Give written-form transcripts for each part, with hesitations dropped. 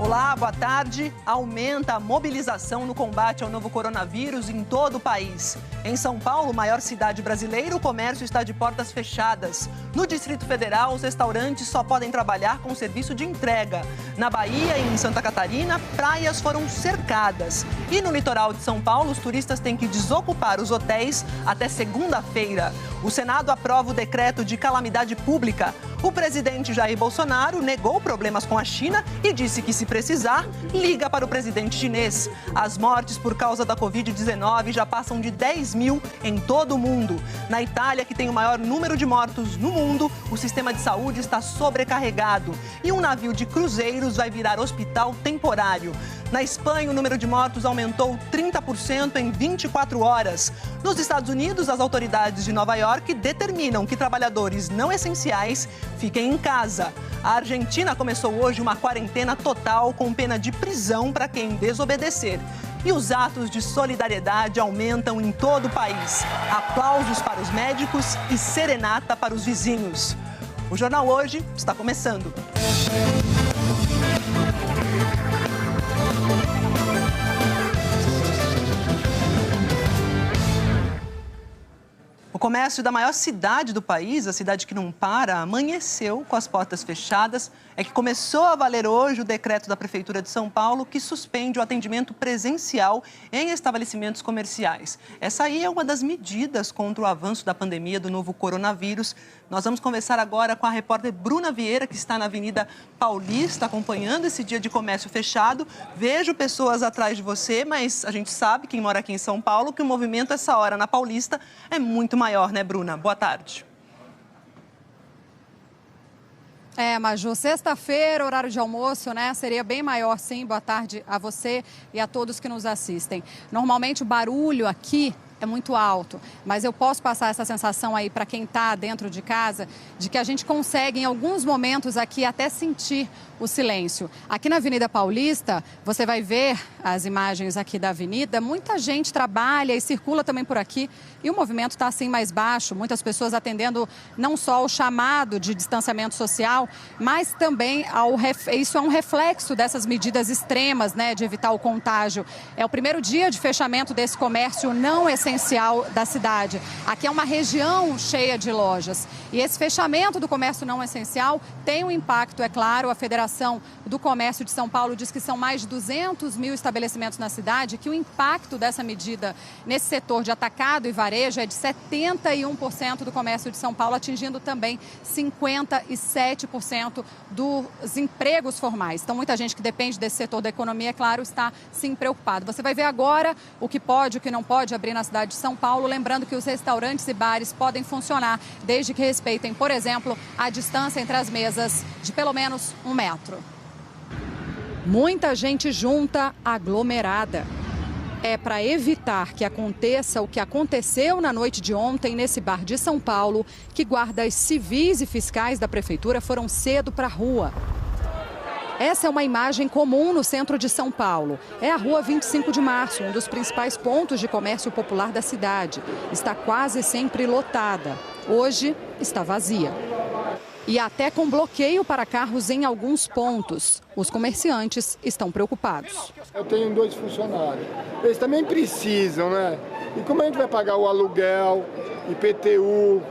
Olá, boa tarde. Aumenta a mobilização no combate ao novo coronavírus em todo o país. Em São Paulo, maior cidade brasileira, o comércio está de portas fechadas. No Distrito Federal, os restaurantes só podem trabalhar com serviço de entrega. Na Bahia e em Santa Catarina, praias foram cercadas. E no litoral de São Paulo, os turistas têm que desocupar os hotéis até segunda-feira. O Senado aprova o decreto de calamidade pública. O presidente Jair Bolsonaro negou problemas com a China e disse que, se precisar, liga para o presidente chinês. As mortes por causa da Covid-19 já passam de 10 mil em todo o mundo. Na Itália, que tem o maior número de mortos no mundo, o sistema de saúde está sobrecarregado. E um navio de cruzeiros vai virar hospital temporário. Na Espanha, o número de mortos aumentou 30% em 24 horas. Nos Estados Unidos, as autoridades de Nova York determinam que trabalhadores não essenciais fiquem em casa. A Argentina começou hoje uma quarentena total com pena de prisão para quem desobedecer. E os atos de solidariedade aumentam em todo o país. Aplausos para os médicos e serenata para os vizinhos. O Jornal Hoje está começando. O comércio da maior cidade do país, a cidade que não para, amanheceu com as portas fechadas. É que começou a valer hoje o decreto da Prefeitura de São Paulo que suspende o atendimento presencial em estabelecimentos comerciais. Essa aí é uma das medidas contra o avanço da pandemia do novo coronavírus. Nós vamos conversar agora com a repórter Bruna Vieira, que está na Avenida Paulista, acompanhando esse dia de comércio fechado. Vejo pessoas atrás de você, mas a gente sabe, quem mora aqui em São Paulo, que o movimento essa hora na Paulista é muito maior, né, Bruna? Boa tarde. Maju, sexta-feira, horário de almoço, né? Seria bem maior, sim. Boa tarde a você e a todos que nos assistem. Normalmente o barulho aqui é muito alto, mas eu posso passar essa sensação aí para quem está dentro de casa, de que a gente consegue em alguns momentos aqui até sentir o silêncio. Aqui na Avenida Paulista, você vai ver as imagens aqui da avenida, muita gente trabalha e circula também por aqui e o movimento está assim mais baixo, muitas pessoas atendendo não só ao chamado de distanciamento social, mas também isso é um reflexo dessas medidas extremas, né, de evitar o contágio. É o primeiro dia de fechamento desse comércio não essencial da cidade. Aqui é uma região cheia de lojas e esse fechamento do comércio não essencial tem um impacto, é claro. A Federação do Comércio de São Paulo diz que são mais de 200 mil estabelecimentos na cidade, que o impacto dessa medida nesse setor de atacado e varejo é de 71% do comércio de São Paulo, atingindo também 57% dos empregos formais. Então, muita gente que depende desse setor da economia, é claro, está sim preocupado. Você vai ver agora o que pode e o que não pode abrir na cidade de São Paulo, lembrando que os restaurantes e bares podem funcionar desde que respeitem, por exemplo, a distância entre as mesas de pelo menos 1 metro. Muita gente junta, aglomerada. É para evitar que aconteça o que aconteceu na noite de ontem nesse bar de São Paulo, que guardas civis e fiscais da prefeitura foram cedo para a rua. Essa é uma imagem comum no centro de São Paulo. É a Rua 25 de Março, um dos principais pontos de comércio popular da cidade. Está quase sempre lotada. Hoje está vazia. E até com bloqueio para carros em alguns pontos. Os comerciantes estão preocupados. Eu tenho 2 funcionários. Eles também precisam, né? E como a gente vai pagar o aluguel, IPTU?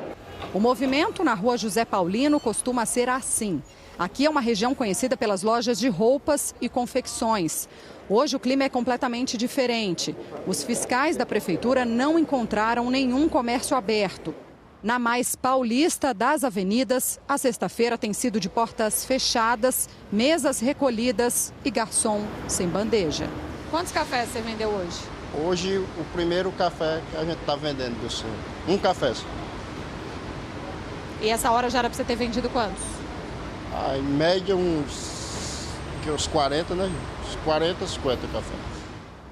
O movimento na Rua José Paulino costuma ser assim. Aqui é uma região conhecida pelas lojas de roupas e confecções. Hoje o clima é completamente diferente. Os fiscais da prefeitura não encontraram nenhum comércio aberto. Na mais paulista das avenidas, a sexta-feira tem sido de portas fechadas, mesas recolhidas e garçom sem bandeja. Quantos cafés você vendeu hoje? Hoje, o primeiro café que a gente está vendendo do senhor. Um café só. E essa hora já era para você ter vendido quantos? Em média, uns 40, né? Uns 40, 50 cafés.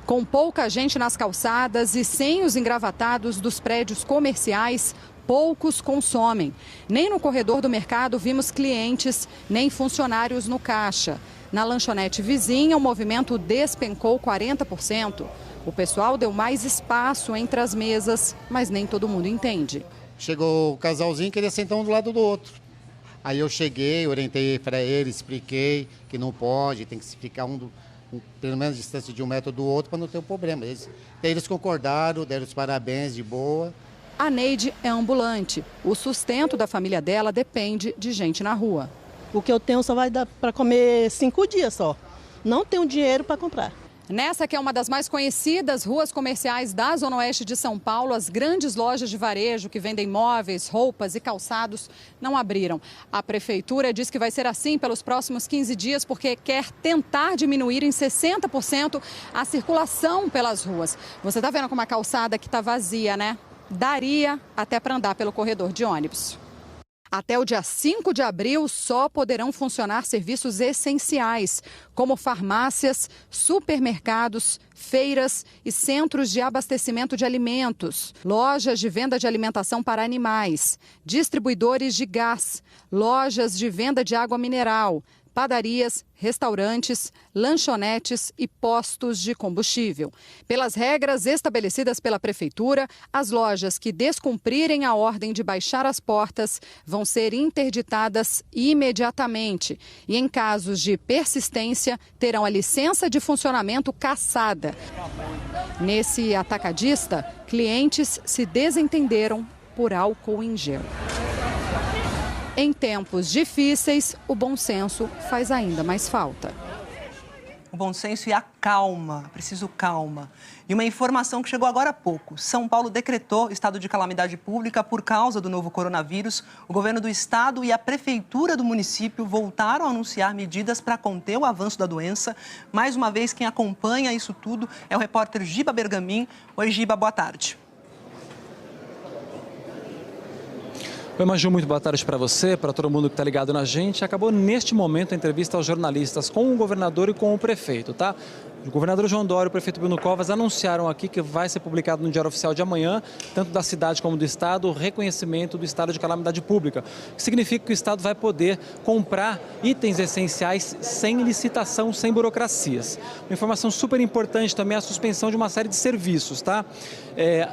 Com pouca gente nas calçadas e sem os engravatados dos prédios comerciais, poucos consomem. Nem no corredor do mercado vimos clientes, nem funcionários no caixa. Na lanchonete vizinha, o movimento despencou 40%. O pessoal deu mais espaço entre as mesas, mas nem todo mundo entende. Chegou o casalzinho e queria sentar um do lado do outro. Aí eu cheguei, orientei para ele, expliquei que não pode, tem que ficar pelo menos distância de 1 metro do outro para não ter um problema. Eles concordaram, deram os parabéns de boa. A Neide é ambulante. O sustento da família dela depende de gente na rua. O que eu tenho só vai dar para comer 5 dias só. Não tenho dinheiro para comprar. Nessa que é uma das mais conhecidas ruas comerciais da Zona Oeste de São Paulo, as grandes lojas de varejo que vendem móveis, roupas e calçados não abriram. A prefeitura diz que vai ser assim pelos próximos 15 dias porque quer tentar diminuir em 60% a circulação pelas ruas. Você está vendo como a calçada que está vazia, né? Daria até para andar pelo corredor de ônibus. Até o dia 5 de abril, só poderão funcionar serviços essenciais, como farmácias, supermercados, feiras e centros de abastecimento de alimentos, lojas de venda de alimentação para animais, distribuidores de gás, lojas de venda de água mineral, padarias, restaurantes, lanchonetes e postos de combustível. Pelas regras estabelecidas pela Prefeitura, as lojas que descumprirem a ordem de baixar as portas vão ser interditadas imediatamente e, em casos de persistência, terão a licença de funcionamento cassada. Nesse atacadista, clientes se desentenderam por álcool em gel. Em tempos difíceis, o bom senso faz ainda mais falta. O bom senso e a calma, preciso calma. E uma informação que chegou agora há pouco. São Paulo decretou estado de calamidade pública por causa do novo coronavírus. O governo do estado e a prefeitura do município voltaram a anunciar medidas para conter o avanço da doença. Mais uma vez, quem acompanha isso tudo é o repórter Giba Bergamin. Oi, Giba, boa tarde. Oi, Maju, muito boa tarde para você, para todo mundo que está ligado na gente. Acabou neste momento a entrevista aos jornalistas com o governador e com o prefeito, tá? O governador João Dória e o prefeito Bruno Covas anunciaram aqui que vai ser publicado no Diário Oficial de amanhã, tanto da cidade como do estado, o reconhecimento do estado de calamidade pública, que significa que o estado vai poder comprar itens essenciais sem licitação, sem burocracias. Uma informação super importante também é a suspensão de uma série de serviços, tá?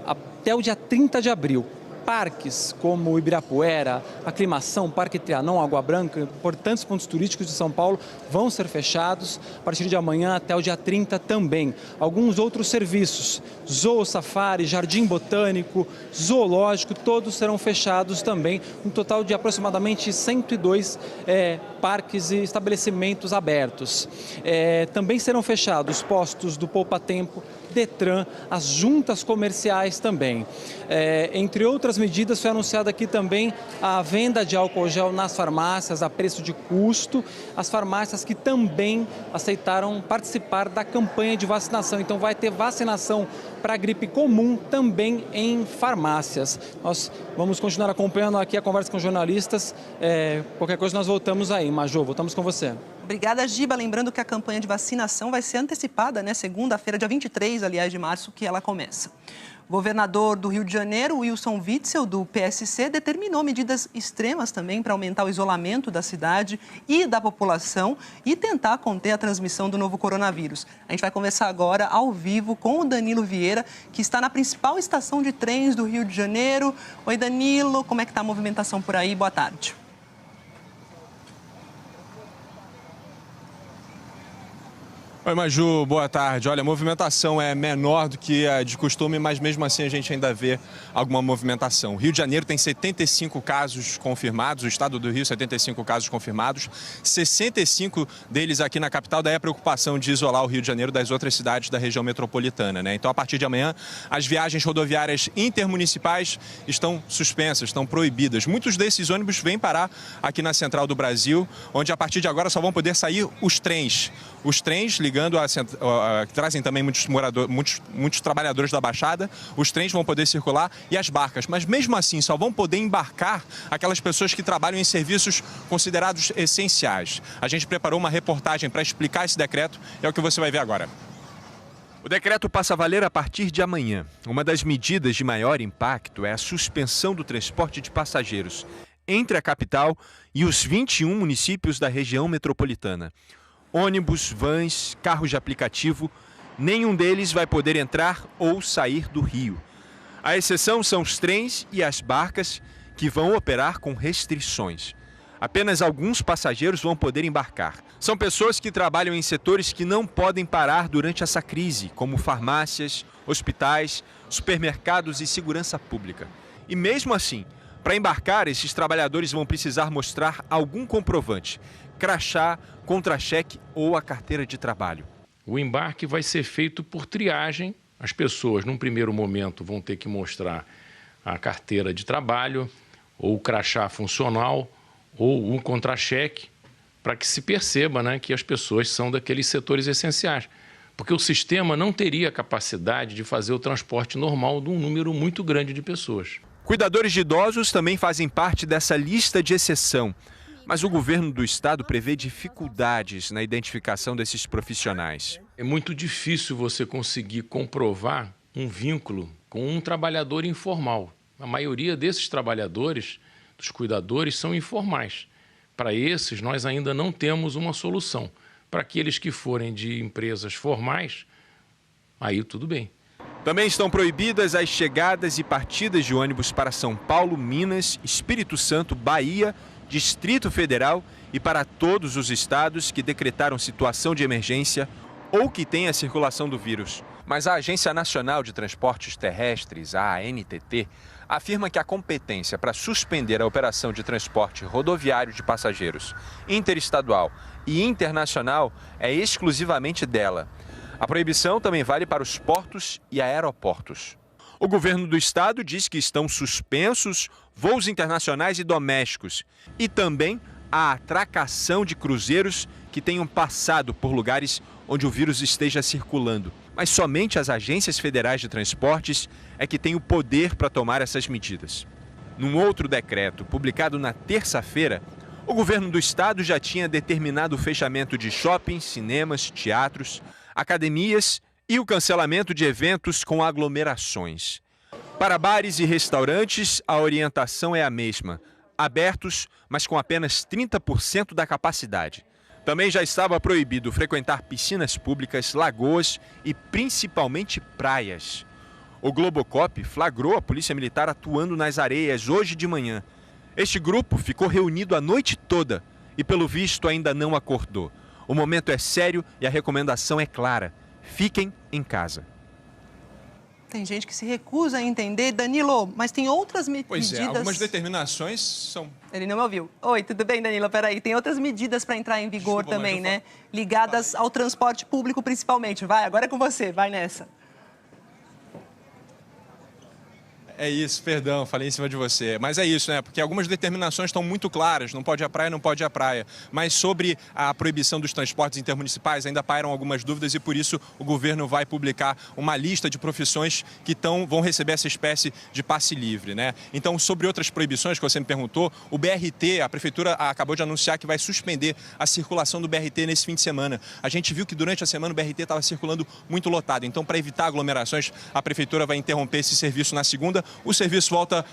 Até o dia 30 de abril. Parques como Ibirapuera, Aclimação, Parque Trianon, Água Branca, importantes pontos turísticos de São Paulo vão ser fechados a partir de amanhã até o dia 30 também. Alguns outros serviços, Zoo Safari, Jardim Botânico, Zoológico, todos serão fechados também. Um total de aproximadamente 102 parques e estabelecimentos abertos. Também serão fechados postos do Poupa Tempo, Detran, as juntas comerciais também. Entre outras medidas, foi anunciada aqui também a venda de álcool gel nas farmácias a preço de custo. As farmácias que também aceitaram participar da campanha de vacinação. Então vai ter vacinação para a gripe comum também em farmácias. Nós vamos continuar acompanhando aqui a conversa com os jornalistas. Qualquer coisa nós voltamos aí. Maju, voltamos com você. Obrigada, Giba. Lembrando que a campanha de vacinação vai ser antecipada, né? Segunda-feira, dia 23, aliás, de março, que ela começa. O governador do Rio de Janeiro, Wilson Witzel, do PSC, determinou medidas extremas também para aumentar o isolamento da cidade e da população e tentar conter a transmissão do novo coronavírus. A gente vai conversar agora, ao vivo, com o Danilo Vieira, que está na principal estação de trens do Rio de Janeiro. Oi, Danilo, como é que está a movimentação por aí? Boa tarde. Oi, Maju, boa tarde. Olha, a movimentação é menor do que a de costume, mas mesmo assim a gente ainda vê alguma movimentação. O Rio de Janeiro tem 75 casos confirmados, o estado do Rio 75 casos confirmados, 65 deles aqui na capital, daí a preocupação de isolar o Rio de Janeiro das outras cidades da região metropolitana, né? Então, a partir de amanhã, as viagens rodoviárias intermunicipais estão suspensas, estão proibidas. Muitos desses ônibus vêm parar aqui na Central do Brasil, onde a partir de agora só vão poder sair os trens. Os trens ligando que trazem também muitos trabalhadores da Baixada, os trens vão poder circular e as barcas. Mas mesmo assim só vão poder embarcar aquelas pessoas que trabalham em serviços considerados essenciais. A gente preparou uma reportagem para explicar esse decreto, é o que você vai ver agora. O decreto passa a valer a partir de amanhã. Uma das medidas de maior impacto é a suspensão do transporte de passageiros entre a capital e os 21 municípios da região metropolitana. Ônibus, vans, carros de aplicativo, nenhum deles vai poder entrar ou sair do Rio. A exceção são os trens e as barcas que vão operar com restrições. Apenas alguns passageiros vão poder embarcar. São pessoas que trabalham em setores que não podem parar durante essa crise, como farmácias, hospitais, supermercados e segurança pública. E mesmo assim, para embarcar, esses trabalhadores vão precisar mostrar algum comprovante, crachá, contra-cheque ou a carteira de trabalho. O embarque vai ser feito por triagem. As pessoas, num primeiro momento, vão ter que mostrar a carteira de trabalho, ou o crachá funcional, ou um contra-cheque, para que se perceba, né, que as pessoas são daqueles setores essenciais. Porque o sistema não teria capacidade de fazer o transporte normal de um número muito grande de pessoas. Cuidadores de idosos também fazem parte dessa lista de exceção. Mas o governo do estado prevê dificuldades na identificação desses profissionais. É muito difícil você conseguir comprovar um vínculo com um trabalhador informal. A maioria desses trabalhadores, dos cuidadores, são informais. Para esses, nós ainda não temos uma solução. Para aqueles que forem de empresas formais, aí tudo bem. Também estão proibidas as chegadas e partidas de ônibus para São Paulo, Minas, Espírito Santo, Bahia, Distrito Federal e para todos os estados que decretaram situação de emergência ou que têm a circulação do vírus. Mas a Agência Nacional de Transportes Terrestres, a ANTT, afirma que a competência para suspender a operação de transporte rodoviário de passageiros interestadual e internacional é exclusivamente dela. A proibição também vale para os portos e aeroportos. O governo do estado diz que estão suspensos voos internacionais e domésticos e também a atracação de cruzeiros que tenham passado por lugares onde o vírus esteja circulando. Mas somente as agências federais de transportes é que têm o poder para tomar essas medidas. Num outro decreto, publicado na terça-feira, o governo do estado já tinha determinado o fechamento de shoppings, cinemas, teatros, academias e o cancelamento de eventos com aglomerações. Para bares e restaurantes, a orientação é a mesma, abertos, mas com apenas 30% da capacidade. Também já estava proibido frequentar piscinas públicas, lagoas e principalmente praias. O Globocop flagrou a Polícia Militar atuando nas areias hoje de manhã. Este grupo ficou reunido a noite toda e, pelo visto, ainda não acordou. O momento é sério e a recomendação é clara: fiquem em casa. Tem gente que se recusa a entender. Danilo, mas tem outras medidas... Pois é, algumas determinações são... Ele não me ouviu. Oi, tudo bem, Danilo? Peraí, tem outras medidas para entrar em vigor também, né? Ligadas ao transporte público, principalmente. Vai, agora é com você, vai nessa. É isso, perdão, falei em cima de você. Mas é isso, né? Porque algumas determinações estão muito claras. Não pode ir à praia, não pode ir à praia. Mas sobre a proibição dos transportes intermunicipais ainda pairam algumas dúvidas e por isso o governo vai publicar uma lista de profissões que vão receber essa espécie de passe livre, né? Então, sobre outras proibições que você me perguntou, o BRT, a prefeitura acabou de anunciar que vai suspender a circulação do BRT nesse fim de semana. A gente viu que durante a semana o BRT estava circulando muito lotado. Então, para evitar aglomerações, a prefeitura vai interromper esse serviço na segunda. O serviço volta,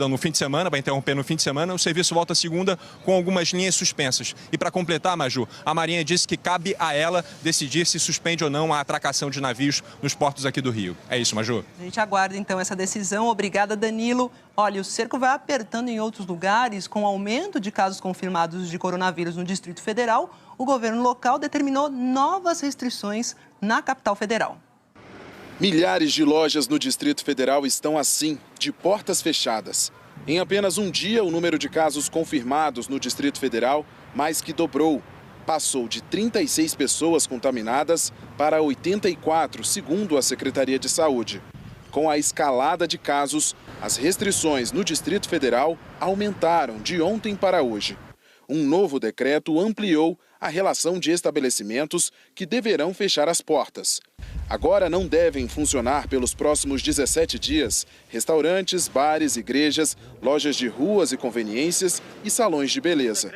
no fim de semana, vai interromper no fim de semana, o serviço volta segunda com algumas linhas suspensas. E para completar, Maju, a Marinha disse que cabe a ela decidir se suspende ou não a atracação de navios nos portos aqui do Rio. É isso, Maju. A gente aguarda então essa decisão. Obrigada, Danilo. Olha, o cerco vai apertando em outros lugares. Com o aumento de casos confirmados de coronavírus no Distrito Federal, o governo local determinou novas restrições na capital federal. Milhares de lojas no Distrito Federal estão assim, de portas fechadas. Em apenas um dia, o número de casos confirmados no Distrito Federal mais que dobrou. Passou de 36 pessoas contaminadas para 84, segundo a Secretaria de Saúde. Com a escalada de casos, as restrições no Distrito Federal aumentaram de ontem para hoje. Um novo decreto ampliou a relação de estabelecimentos que deverão fechar as portas. Agora não devem funcionar pelos próximos 17 dias restaurantes, bares, igrejas, lojas de ruas e conveniências e salões de beleza.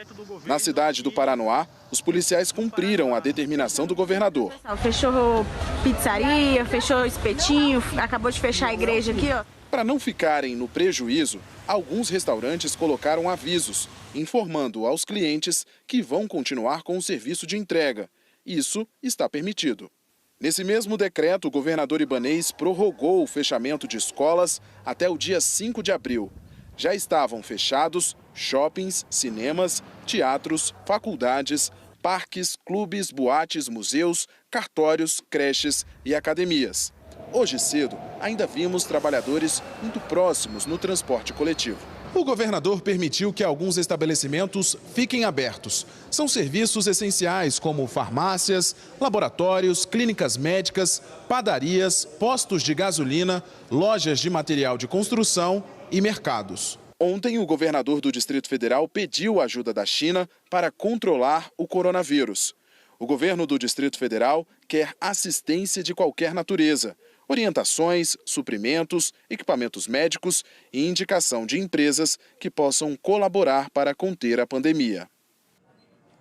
Na cidade do Paranoá, os policiais cumpriram a determinação do governador. Fechou pizzaria, fechou espetinho, acabou de fechar a igreja aqui, ó. Para não ficarem no prejuízo, alguns restaurantes colocaram avisos, informando aos clientes que vão continuar com o serviço de entrega. Isso está permitido. Nesse mesmo decreto, o governador Ibanez prorrogou o fechamento de escolas até o dia 5 de abril. Já estavam fechados shoppings, cinemas, teatros, faculdades, parques, clubes, boates, museus, cartórios, creches e academias. Hoje cedo, ainda vimos trabalhadores muito próximos no transporte coletivo. O governador permitiu que alguns estabelecimentos fiquem abertos. São serviços essenciais como farmácias, laboratórios, clínicas médicas, padarias, postos de gasolina, lojas de material de construção e mercados. Ontem, o governador do Distrito Federal pediu ajuda da China para controlar o coronavírus. O governo do Distrito Federal quer assistência de qualquer natureza, orientações, suprimentos, equipamentos médicos e indicação de empresas que possam colaborar para conter a pandemia.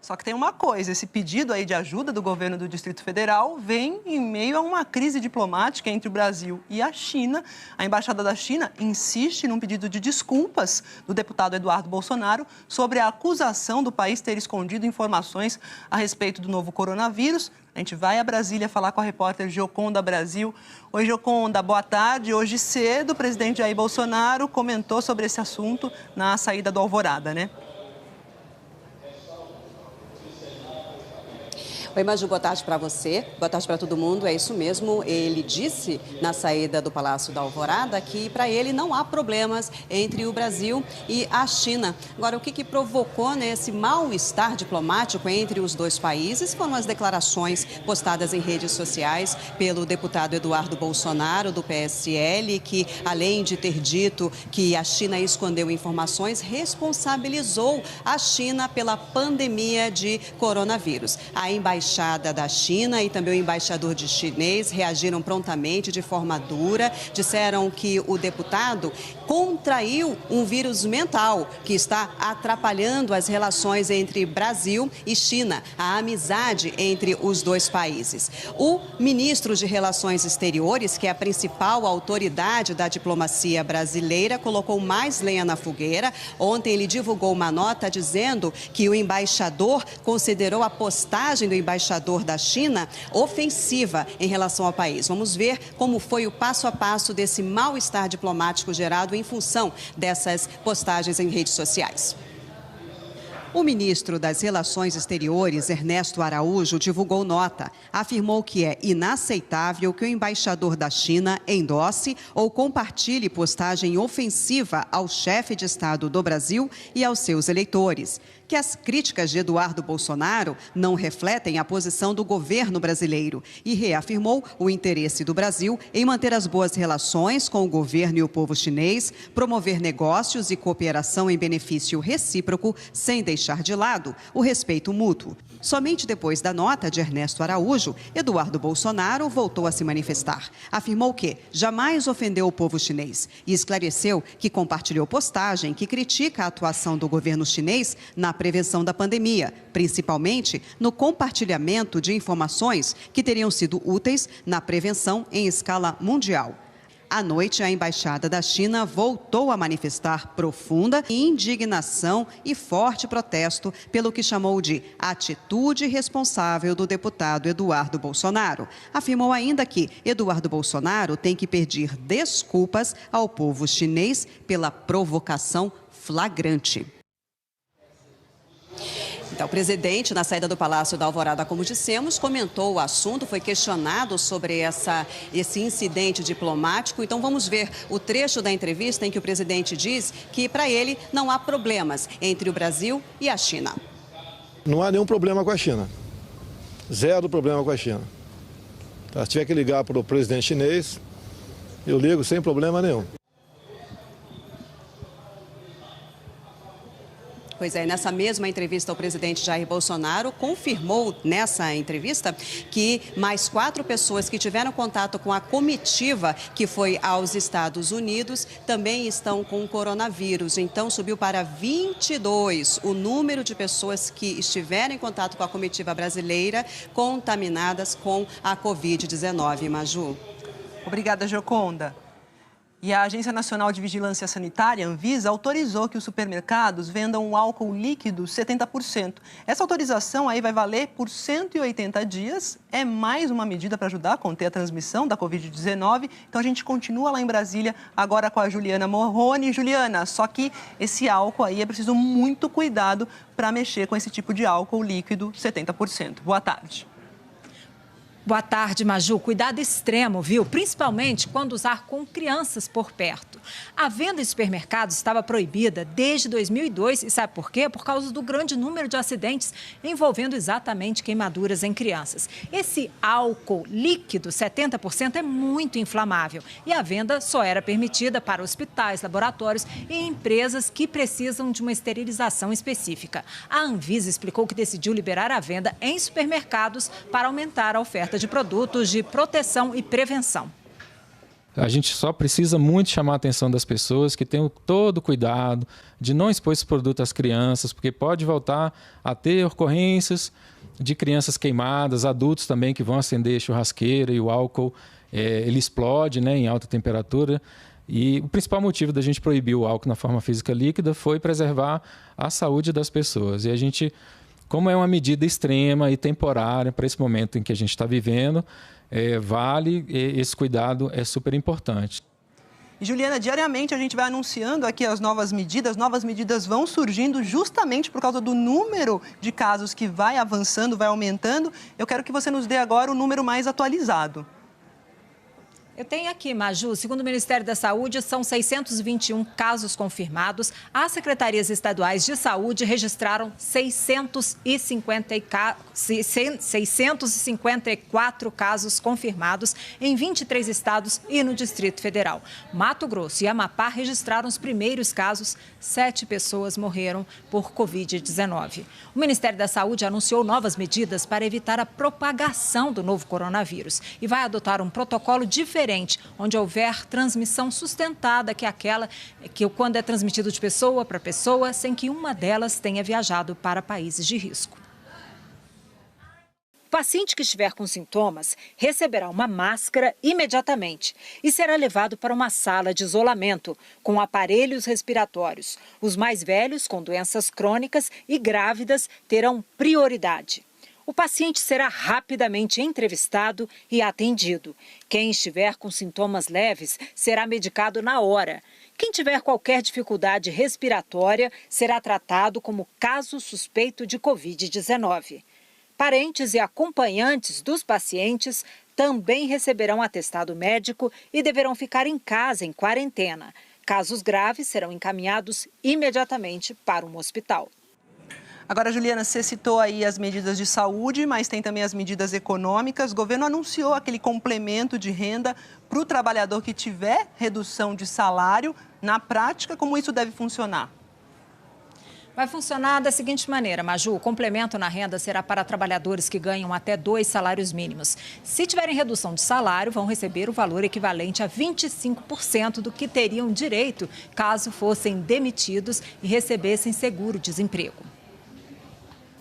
Só que tem uma coisa, esse pedido aí de ajuda do governo do Distrito Federal vem em meio a uma crise diplomática entre o Brasil e a China. A Embaixada da China insiste num pedido de desculpas do deputado Eduardo Bolsonaro sobre a acusação do país ter escondido informações a respeito do novo coronavírus. A gente vai a Brasília falar com a repórter Gioconda Brasil. Oi, Gioconda, boa tarde. Hoje cedo, o presidente Jair Bolsonaro comentou sobre esse assunto na saída do Alvorada, né? Oi, Maju, boa tarde para você, boa tarde para todo mundo. É isso mesmo, ele disse na saída do Palácio da Alvorada que para ele não há problemas entre o Brasil e a China. Agora, o que provocou esse mal-estar diplomático entre os dois países foram as declarações postadas em redes sociais pelo deputado Eduardo Bolsonaro, do PSL, que, além de ter dito que a China escondeu informações, responsabilizou a China pela pandemia de coronavírus. A Embaixada da China e também o embaixador chinês reagiram prontamente de forma dura, disseram que o deputado contraiu um vírus mental que está atrapalhando as relações entre Brasil e China, a amizade entre os dois países. O ministro de Relações Exteriores, que é a principal autoridade da diplomacia brasileira, colocou mais lenha na fogueira. Ontem ele divulgou uma nota dizendo que o embaixador considerou a postagem do embaixador da China ofensiva em relação ao país. Vamos ver como foi o passo a passo desse mal-estar diplomático gerado em função dessas postagens em redes sociais. O ministro das Relações Exteriores, Ernesto Araújo, divulgou nota. Afirmou que é inaceitável que o embaixador da China endosse ou compartilhe postagem ofensiva ao chefe de Estado do Brasil e aos seus eleitores. Que as críticas de Eduardo Bolsonaro não refletem a posição do governo brasileiro e reafirmou o interesse do Brasil em manter as boas relações com o governo e o povo chinês, promover negócios e cooperação em benefício recíproco, sem deixar de lado o respeito mútuo. Somente depois da nota de Ernesto Araújo, Eduardo Bolsonaro voltou a se manifestar. Afirmou que jamais ofendeu o povo chinês e esclareceu que compartilhou postagem que critica a atuação do governo chinês na prevenção da pandemia, principalmente no compartilhamento de informações que teriam sido úteis na prevenção em escala mundial. À noite, a Embaixada da China voltou a manifestar profunda indignação e forte protesto pelo que chamou de atitude irresponsável do deputado Eduardo Bolsonaro. Afirmou ainda que Eduardo Bolsonaro tem que pedir desculpas ao povo chinês pela provocação flagrante. Então, o presidente, na saída do Palácio da Alvorada, como dissemos, comentou o assunto, foi questionado sobre esse incidente diplomático. Então, vamos ver o trecho da entrevista em que o presidente diz que, para ele, não há problemas entre o Brasil e a China. Não há nenhum problema com a China. Zero problema com a China. Tá? Se tiver que ligar para o presidente chinês, eu ligo sem problema nenhum. Pois é, nessa mesma entrevista, o presidente Jair Bolsonaro confirmou nessa entrevista que mais 4 pessoas que tiveram contato com a comitiva que foi aos Estados Unidos também estão com coronavírus. Então, subiu para 22 o número de pessoas que estiveram em contato com a comitiva brasileira contaminadas com a Covid-19. Maju. Obrigada, Gioconda. E a Agência Nacional de Vigilância Sanitária, Anvisa, autorizou que os supermercados vendam um álcool líquido 70%. Essa autorização aí vai valer por 180 dias. É mais uma medida para ajudar a conter a transmissão da Covid-19. Então a gente continua lá em Brasília, agora com a Juliana Morrone. Juliana, só que esse álcool aí é preciso muito cuidado para mexer com esse tipo de álcool líquido 70%. Boa tarde. Boa tarde, Maju. Cuidado extremo, viu? Principalmente quando usar com crianças por perto. A venda em supermercados estava proibida desde 2002 e sabe por quê? Por causa do grande número de acidentes envolvendo exatamente queimaduras em crianças. Esse álcool líquido, 70%, é muito inflamável e a venda só era permitida para hospitais, laboratórios e empresas que precisam de uma esterilização específica. A Anvisa explicou que decidiu liberar a venda em supermercados para aumentar a oferta de produtos de proteção e prevenção. A gente só precisa muito chamar a atenção das pessoas que tenham todo o cuidado de não expor esse produto às crianças, porque pode voltar a ter ocorrências de crianças queimadas, adultos também que vão acender churrasqueira e o álcool ele explode, né, em alta temperatura. E o principal motivo da gente proibir o álcool na forma física líquida foi preservar a saúde das pessoas. E a gente, como é uma medida extrema e temporária para esse momento em que a gente está vivendo, esse cuidado é super importante. E, Juliana, diariamente a gente vai anunciando aqui as novas medidas vão surgindo justamente por causa do número de casos que vai avançando, vai aumentando. Eu quero que você nos dê agora o número mais atualizado. Eu tenho aqui, Maju, segundo o Ministério da Saúde, são 621 casos confirmados. As secretarias estaduais de saúde registraram 654 casos confirmados em 23 estados e no Distrito Federal. Mato Grosso e Amapá registraram os primeiros casos. 7 pessoas morreram por Covid-19. O Ministério da Saúde anunciou novas medidas para evitar a propagação do novo coronavírus e vai adotar um protocolo diferente, onde houver transmissão sustentada, que é aquela que quando é transmitido de pessoa para pessoa, sem que uma delas tenha viajado para países de risco. O paciente que estiver com sintomas receberá uma máscara imediatamente e será levado para uma sala de isolamento com aparelhos respiratórios. Os mais velhos, com doenças crônicas e grávidas, terão prioridade. O paciente será rapidamente entrevistado e atendido. Quem estiver com sintomas leves será medicado na hora. Quem tiver qualquer dificuldade respiratória será tratado como caso suspeito de Covid-19. Parentes e acompanhantes dos pacientes também receberão atestado médico e deverão ficar em casa em quarentena. Casos graves serão encaminhados imediatamente para um hospital. Agora, Juliana, você citou aí as medidas de saúde, mas tem também as medidas econômicas. O governo anunciou aquele complemento de renda para o trabalhador que tiver redução de salário. Na prática, como isso deve funcionar? Vai funcionar da seguinte maneira, Maju. O complemento na renda será para trabalhadores que ganham até 2 salários mínimos. Se tiverem redução de salário, vão receber o valor equivalente a 25% do que teriam direito caso fossem demitidos e recebessem seguro-desemprego.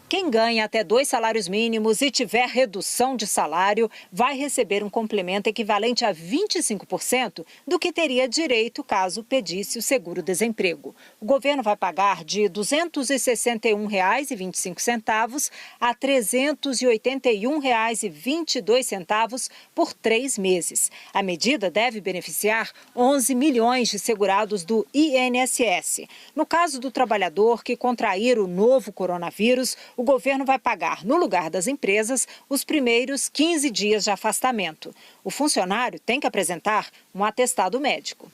Quem ganha até 2 salários mínimos e tiver redução de salário vai receber um complemento equivalente a 25% do que teria direito caso pedisse o seguro-desemprego. O governo vai pagar de R$ 261,25 a R$ 381,22 por 3 meses. A medida deve beneficiar 11 milhões de segurados do INSS. No caso do trabalhador que contrair o novo coronavírus, o governo vai pagar, no lugar das empresas, os primeiros 15 dias de afastamento. O funcionário tem que apresentar um atestado médico.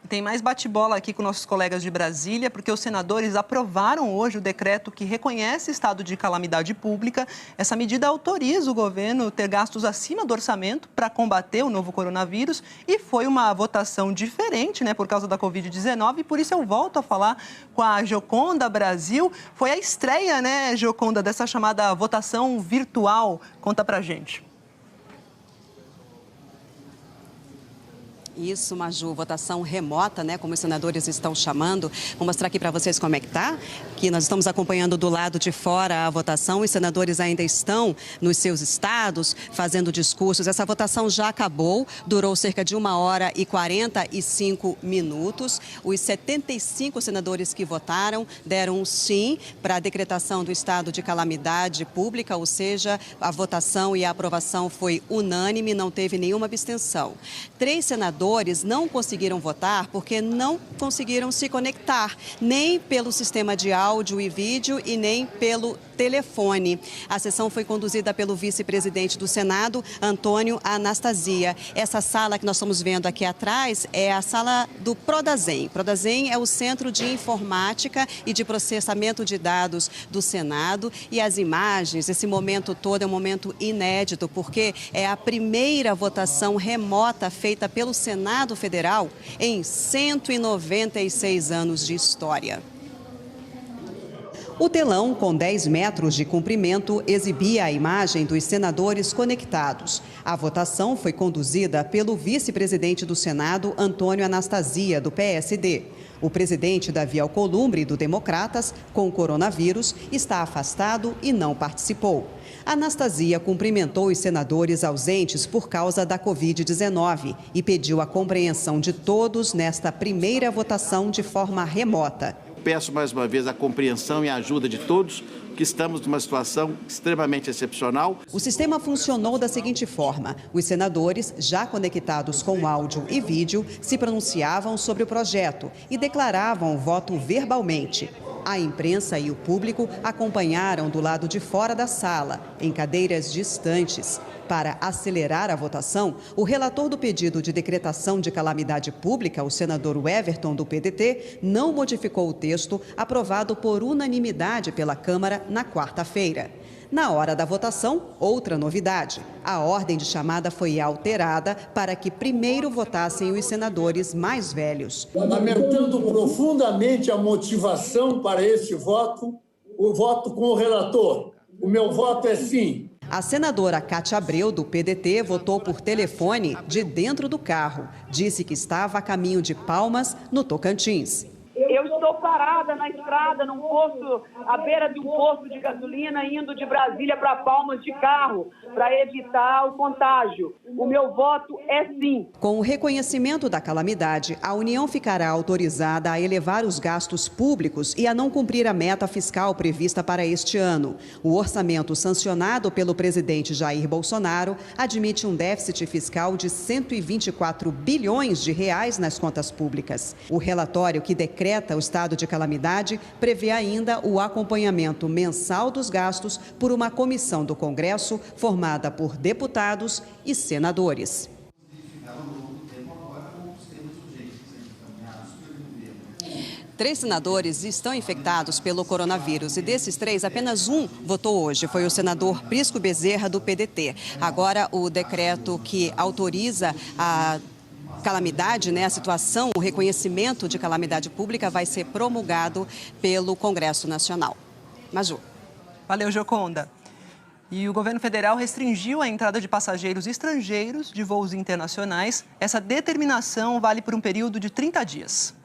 Tem mais bate-bola aqui com nossos colegas de Brasília, porque os senadores aprovaram hoje o decreto que reconhece estado de calamidade pública. Essa medida autoriza o governo ter gastos acima do orçamento para combater o novo coronavírus e foi uma votação diferente, né, por causa da Covid-19, e por isso eu volto a falar com a Gioconda Brasil. Foi a estreia, né, Gioconda, dessa chamada votação virtual. Conta pra gente. Isso, Maju, votação remota, né, como os senadores estão chamando. Vou mostrar aqui para vocês como é que tá. Aqui nós estamos acompanhando do lado de fora a votação. Os senadores ainda estão nos seus estados fazendo discursos. Essa votação já acabou, durou cerca de 1h45 minutos. Os 75 senadores que votaram deram um sim para a decretação do estado de calamidade pública, ou seja, a votação e a aprovação foi unânime, não teve nenhuma abstenção. 3 senadores não conseguiram votar porque não conseguiram se conectar, nem pelo sistema de áudio e vídeo e nem pelo telefone. A sessão foi conduzida pelo vice-presidente do Senado, Antônio Anastasia. Essa sala que nós estamos vendo aqui atrás é a sala do Prodazem. Prodazem é o Centro de Informática e de Processamento de Dados do Senado. E as imagens, esse momento todo é um momento inédito, porque é a primeira votação remota feita pelo Senado Federal em 196 anos de história. O telão, com 10 metros de comprimento, exibia a imagem dos senadores conectados. A votação foi conduzida pelo vice-presidente do Senado, Antônio Anastasia, do PSD. O presidente Davi Alcolumbre, do Democratas, com coronavírus, está afastado e não participou. Anastasia cumprimentou os senadores ausentes por causa da Covid-19 e pediu a compreensão de todos nesta primeira votação de forma remota. Peço mais uma vez a compreensão e a ajuda de todos, que estamos numa situação extremamente excepcional. O sistema funcionou da seguinte forma: os senadores, já conectados com áudio e vídeo, se pronunciavam sobre o projeto e declaravam o voto verbalmente. A imprensa e o público acompanharam do lado de fora da sala, em cadeiras distantes. Para acelerar a votação, o relator do pedido de decretação de calamidade pública, o senador Everton, do PDT, não modificou o texto aprovado por unanimidade pela Câmara na quarta-feira. Na hora da votação, outra novidade: a ordem de chamada foi alterada para que primeiro votassem os senadores mais velhos. Lamentando profundamente a motivação para esse voto, o voto com o relator. O meu voto é sim. A senadora Cátia Abreu, do PDT, votou por telefone de dentro do carro. Disse que estava a caminho de Palmas, no Tocantins. Eu estou parada na estrada, num posto, à beira de um posto de gasolina, indo de Brasília para Palmas de carro, para evitar o contágio. O meu voto é sim. Com o reconhecimento da calamidade, a União ficará autorizada a elevar os gastos públicos e a não cumprir a meta fiscal prevista para este ano. O orçamento sancionado pelo presidente Jair Bolsonaro admite um déficit fiscal de 124 bilhões de reais nas contas públicas. O relatório que decreta o estado de calamidade prevê ainda o acompanhamento mensal dos gastos por uma comissão do Congresso formada por deputados e senadores. 3 senadores estão infectados pelo coronavírus e desses 3, apenas um votou hoje. Foi o senador Prisco Bezerra, do PDT. Agora, o decreto que autoriza a calamidade, né, a situação, o reconhecimento de calamidade pública vai ser promulgado pelo Congresso Nacional. Maju. Valeu, Gioconda. E o governo federal restringiu a entrada de passageiros estrangeiros de voos internacionais. Essa determinação vale por um período de 30 dias.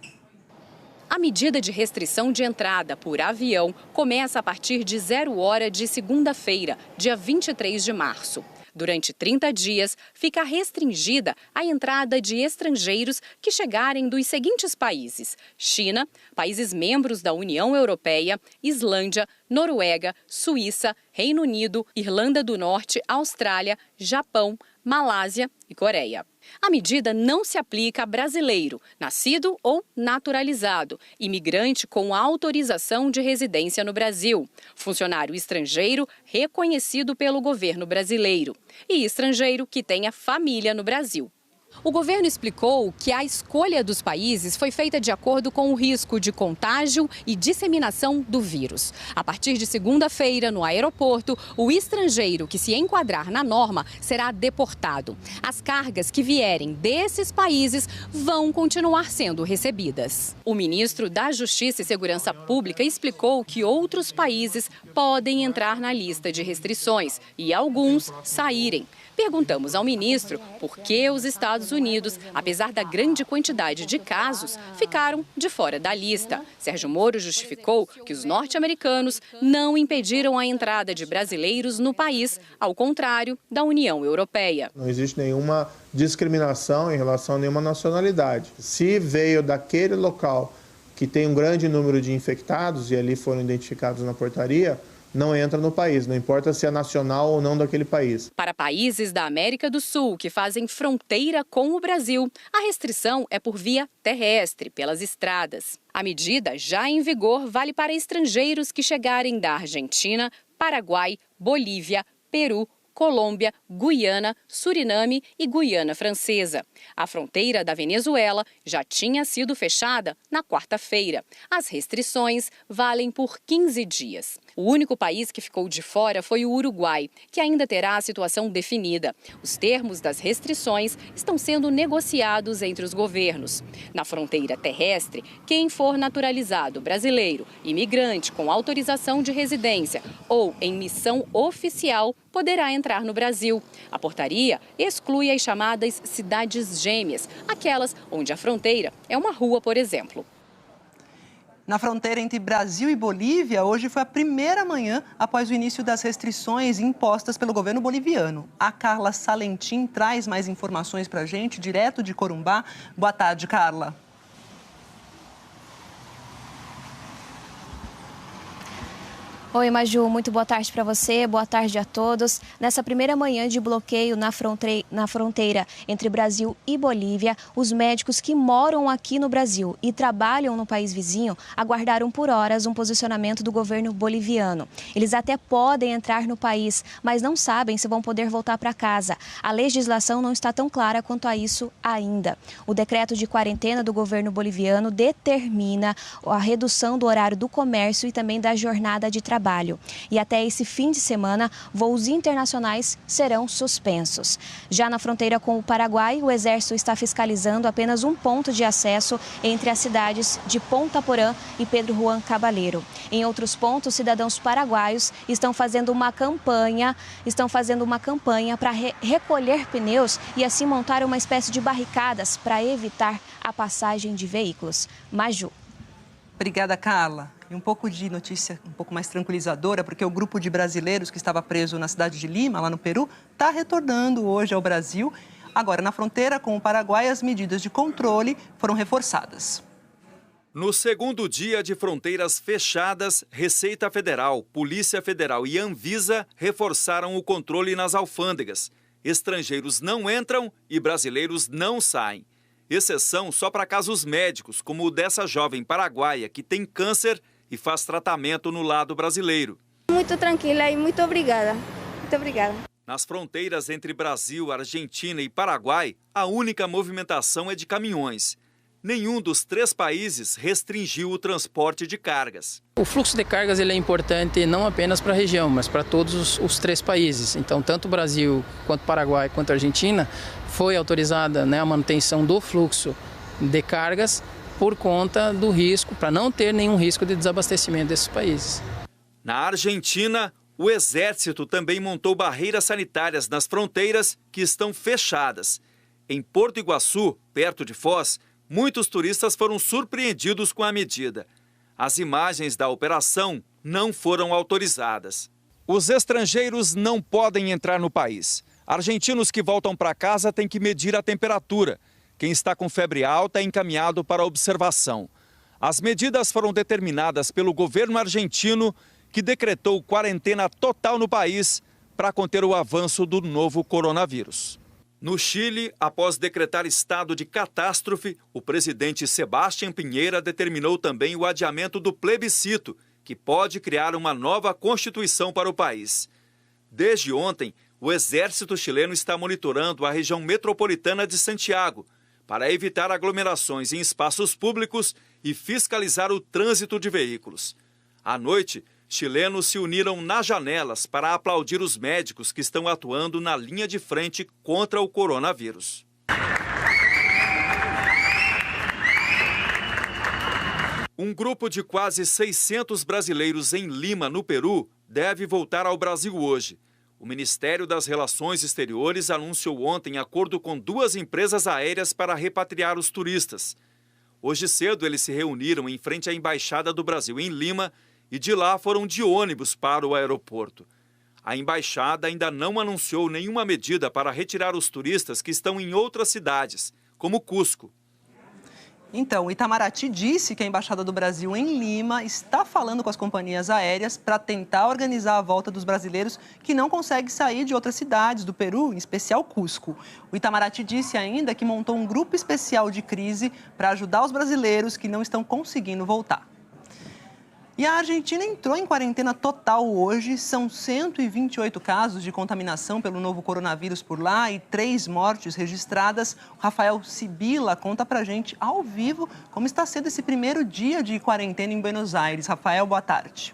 A medida de restrição de entrada por avião começa a partir de 0h de segunda-feira, dia 23 de março. Durante 30 dias, fica restringida a entrada de estrangeiros que chegarem dos seguintes países: China, países membros da União Europeia, Islândia, Noruega, Suíça, Reino Unido, Irlanda do Norte, Austrália, Japão, Malásia e Coreia. A medida não se aplica a brasileiro, nascido ou naturalizado, imigrante com autorização de residência no Brasil, funcionário estrangeiro reconhecido pelo governo brasileiro e estrangeiro que tenha família no Brasil. O governo explicou que a escolha dos países foi feita de acordo com o risco de contágio e disseminação do vírus. A partir de segunda-feira, no aeroporto, o estrangeiro que se enquadrar na norma será deportado. As cargas que vierem desses países vão continuar sendo recebidas. O ministro da Justiça e Segurança Pública explicou que outros países podem entrar na lista de restrições e alguns saírem. Perguntamos ao ministro por que os Estados Estados Unidos, apesar da grande quantidade de casos, ficaram de fora da lista. Sérgio Moro justificou que os norte-americanos não impediram a entrada de brasileiros no país, ao contrário da União Europeia. Não existe nenhuma discriminação em relação a nenhuma nacionalidade. Se veio daquele local que tem um grande número de infectados e ali foram identificados na portaria, não entra no país, não importa se é nacional ou não daquele país. Para países da América do Sul que fazem fronteira com o Brasil, a restrição é por via terrestre, pelas estradas. A medida, já em vigor, vale para estrangeiros que chegarem da Argentina, Paraguai, Bolívia, Peru, Colômbia, Guiana, Suriname e Guiana Francesa. A fronteira da Venezuela já tinha sido fechada na quarta-feira. As restrições valem por 15 dias. O único país que ficou de fora foi o Uruguai, que ainda terá a situação definida. Os termos das restrições estão sendo negociados entre os governos. Na fronteira terrestre, quem for naturalizado brasileiro, imigrante com autorização de residência ou em missão oficial poderá entrar no Brasil. A portaria exclui as chamadas cidades gêmeas, aquelas onde a fronteira é uma rua, por exemplo. Na fronteira entre Brasil e Bolívia, hoje foi a primeira manhã após o início das restrições impostas pelo governo boliviano. A Carla Salentim traz mais informações para a gente, direto de Corumbá. Boa tarde, Carla. Oi, Maju, muito boa tarde para você, boa tarde a todos. Nessa primeira manhã de bloqueio na fronteira entre Brasil e Bolívia, os médicos que moram aqui no Brasil e trabalham no país vizinho aguardaram por horas um posicionamento do governo boliviano. Eles até podem entrar no país, mas não sabem se vão poder voltar para casa. A legislação não está tão clara quanto a isso ainda. O decreto de quarentena do governo boliviano determina a redução do horário do comércio e também da jornada de trabalho. E até esse fim de semana, voos internacionais serão suspensos. Já na fronteira com o Paraguai, o Exército está fiscalizando apenas um ponto de acesso entre as cidades de Ponta Porã e Pedro Juan Cabaleiro. Em outros pontos, cidadãos paraguaios estão fazendo uma campanha para recolher pneus e assim montar uma espécie de barricadas para evitar a passagem de veículos. Maju. Obrigada, Carla. E um pouco de notícia um pouco mais tranquilizadora, porque o grupo de brasileiros que estava preso na cidade de Lima, lá no Peru, está retornando hoje ao Brasil. Agora, na fronteira com o Paraguai, as medidas de controle foram reforçadas. No segundo dia de fronteiras fechadas, Receita Federal, Polícia Federal e Anvisa reforçaram o controle nas alfândegas. Estrangeiros não entram e brasileiros não saem. Exceção só para casos médicos, como o dessa jovem paraguaia que tem câncer e faz tratamento no lado brasileiro. Muito tranquila e muito obrigada. Muito obrigada. Nas fronteiras entre Brasil, Argentina e Paraguai, a única movimentação é de caminhões. Nenhum dos três países restringiu o transporte de cargas. O fluxo de cargas ele é importante não apenas para a região, mas para todos os três países. Então, tanto o Brasil, quanto o Paraguai, quanto a Argentina, foi autorizada a manutenção do fluxo de cargas por conta do risco, para não ter nenhum risco de desabastecimento desses países. Na Argentina, o Exército também montou barreiras sanitárias nas fronteiras que estão fechadas. Em Porto Iguaçu, perto de Foz, muitos turistas foram surpreendidos com a medida. As imagens da operação não foram autorizadas. Os estrangeiros não podem entrar no país. Argentinos que voltam para casa têm que medir a temperatura. Quem está com febre alta é encaminhado para observação. As medidas foram determinadas pelo governo argentino, que decretou quarentena total no país para conter o avanço do novo coronavírus. No Chile, após decretar estado de catástrofe, o presidente Sebastián Piñera determinou também o adiamento do plebiscito, que pode criar uma nova constituição para o país. Desde ontem, o exército chileno está monitorando a região metropolitana de Santiago para evitar aglomerações em espaços públicos e fiscalizar o trânsito de veículos. À noite, chilenos se uniram nas janelas para aplaudir os médicos que estão atuando na linha de frente contra o coronavírus. Um grupo de quase 600 brasileiros em Lima, no Peru, deve voltar ao Brasil hoje. O Ministério das Relações Exteriores anunciou ontem acordo com 2 empresas aéreas para repatriar os turistas. Hoje cedo, eles se reuniram em frente à Embaixada do Brasil em Lima e de lá foram de ônibus para o aeroporto. A embaixada ainda não anunciou nenhuma medida para retirar os turistas que estão em outras cidades, como Cusco. Então, o Itamaraty disse que a Embaixada do Brasil em Lima está falando com as companhias aéreas para tentar organizar a volta dos brasileiros que não conseguem sair de outras cidades do Peru, em especial Cusco. O Itamaraty disse ainda que montou um grupo especial de crise para ajudar os brasileiros que não estão conseguindo voltar. E a Argentina entrou em quarentena total hoje. São 128 casos de contaminação pelo novo coronavírus por lá e 3 mortes registradas. O Rafael Sibila conta pra gente ao vivo como está sendo esse primeiro dia de quarentena em Buenos Aires. Rafael, boa tarde.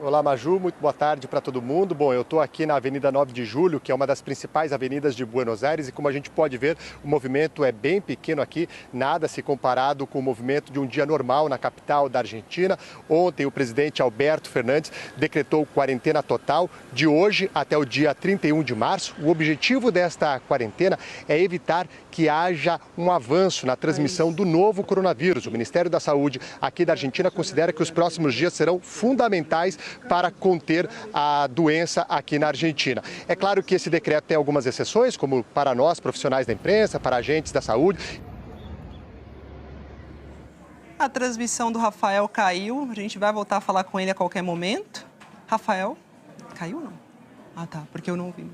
Olá, Maju, muito boa tarde para todo mundo. Bom, eu estou aqui na Avenida 9 de Julho, que é uma das principais avenidas de Buenos Aires, e como a gente pode ver, o movimento é bem pequeno aqui, nada se comparado com o movimento de um dia normal na capital da Argentina. Ontem, o presidente Alberto Fernandes decretou quarentena total de hoje até o dia 31 de março. O objetivo desta quarentena é evitar que haja um avanço na transmissão do novo coronavírus. O Ministério da Saúde aqui da Argentina considera que os próximos dias serão fundamentais para conter a doença aqui na Argentina. É claro que esse decreto tem algumas exceções, como para nós, profissionais da imprensa, para agentes da saúde. A transmissão do Rafael caiu, a gente vai voltar a falar com ele a qualquer momento. Rafael, caiu ou não? Ah, tá, porque eu não ouvi.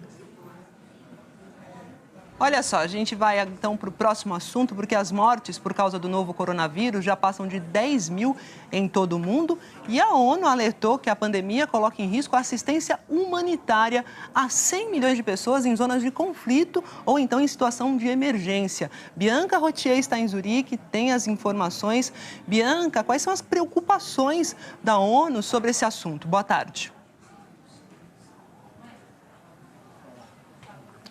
Olha só, a gente vai então para o próximo assunto, porque as mortes por causa do novo coronavírus já passam de 10 mil em todo o mundo e a ONU alertou que a pandemia coloca em risco a assistência humanitária a 100 milhões de pessoas em zonas de conflito ou então em situação de emergência. Bianca Rotier está em Zurique, tem as informações. Bianca, quais são as preocupações da ONU sobre esse assunto? Boa tarde.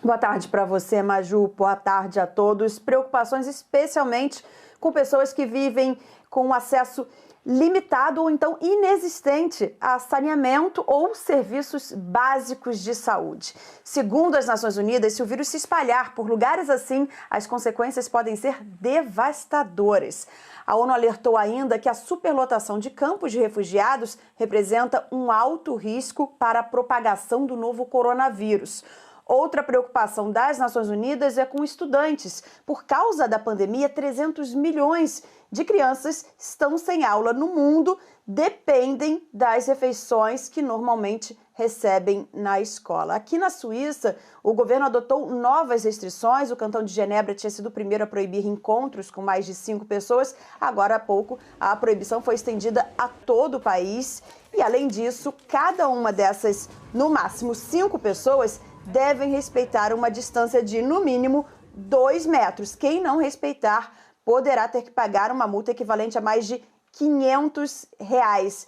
Boa tarde para você, Maju. Boa tarde a todos. Preocupações especialmente com pessoas que vivem com acesso limitado ou então inexistente a saneamento ou serviços básicos de saúde. Segundo as Nações Unidas, se o vírus se espalhar por lugares assim, as consequências podem ser devastadoras. A ONU alertou ainda que a superlotação de campos de refugiados representa um alto risco para a propagação do novo coronavírus. Outra preocupação das Nações Unidas é com estudantes. Por causa da pandemia, 300 milhões de crianças estão sem aula no mundo, dependem das refeições que normalmente recebem na escola. Aqui na Suíça, o governo adotou novas restrições. O Cantão de Genebra tinha sido o primeiro a proibir encontros com mais de 5 pessoas. Agora há pouco, a proibição foi estendida a todo o país. E, além disso, cada uma dessas, no máximo 5 pessoas, devem respeitar uma distância de, no mínimo, 2 metros. Quem não respeitar poderá ter que pagar uma multa equivalente a mais de R$500.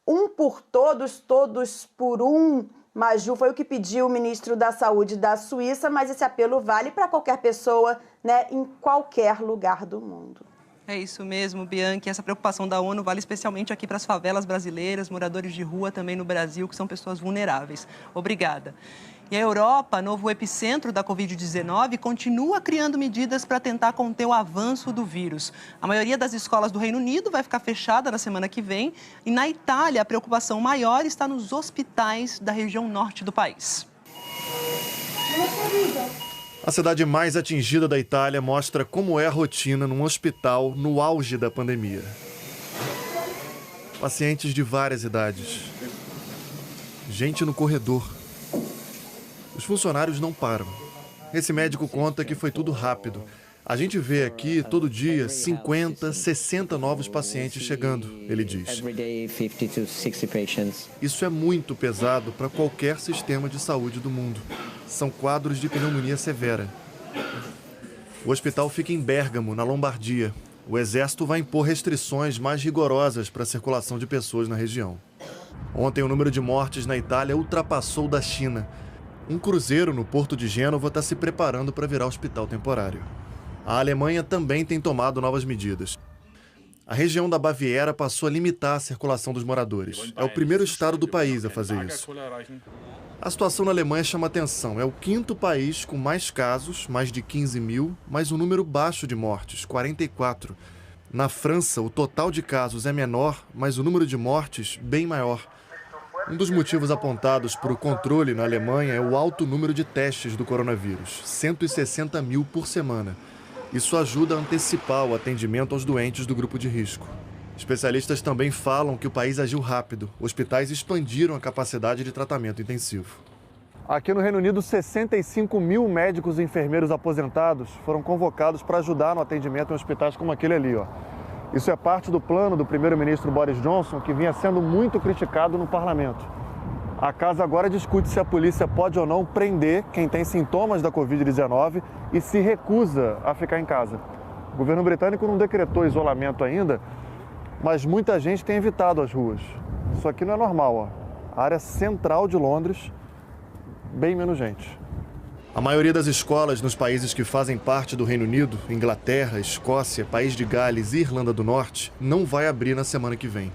Um por todos, todos por um. Maju, foi o que pediu o ministro da Saúde da Suíça, mas esse apelo vale para qualquer pessoa, né, em qualquer lugar do mundo. É isso mesmo, Bianca. Essa preocupação da ONU vale especialmente aqui para as favelas brasileiras, moradores de rua também no Brasil, que são pessoas vulneráveis. Obrigada. E a Europa, novo epicentro da Covid-19, continua criando medidas para tentar conter o avanço do vírus. A maioria das escolas do Reino Unido vai ficar fechada na semana que vem. E na Itália, a preocupação maior está nos hospitais da região norte do país. A cidade mais atingida da Itália mostra como é a rotina num hospital no auge da pandemia. Pacientes de várias idades. Gente no corredor. Os funcionários não param. Esse médico conta que foi tudo rápido. A gente vê aqui, todo dia, 50, 60 novos pacientes chegando, ele diz. Isso é muito pesado para qualquer sistema de saúde do mundo. São quadros de pneumonia severa. O hospital fica em Bérgamo, na Lombardia. O exército vai impor restrições mais rigorosas para a circulação de pessoas na região. Ontem, o número de mortes na Itália ultrapassou o da China. Um cruzeiro no porto de Gênova está se preparando para virar hospital temporário. A Alemanha também tem tomado novas medidas. A região da Baviera passou a limitar a circulação dos moradores. É o primeiro estado do país a fazer isso. A situação na Alemanha chama atenção. É o 5º país com mais casos, mais de 15 mil, mas um número baixo de mortes, 44. Na França, o total de casos é menor, mas o número de mortes bem maior. Um dos motivos apontados para o controle na Alemanha é o alto número de testes do coronavírus, 160 mil por semana. Isso ajuda a antecipar o atendimento aos doentes do grupo de risco. Especialistas também falam que o país agiu rápido. Hospitais expandiram a capacidade de tratamento intensivo. Aqui no Reino Unido, 65 mil médicos e enfermeiros aposentados foram convocados para ajudar no atendimento em hospitais como aquele ali, ó. Isso é parte do plano do primeiro-ministro Boris Johnson, que vinha sendo muito criticado no parlamento. A casa agora discute se a polícia pode ou não prender quem tem sintomas da Covid-19 e se recusa a ficar em casa. O governo britânico não decretou isolamento ainda, mas muita gente tem evitado as ruas. Isso aqui não é normal, ó. A área central de Londres, bem menos gente. A maioria das escolas nos países que fazem parte do Reino Unido, Inglaterra, Escócia, País de Gales e Irlanda do Norte, não vai abrir na semana que vem.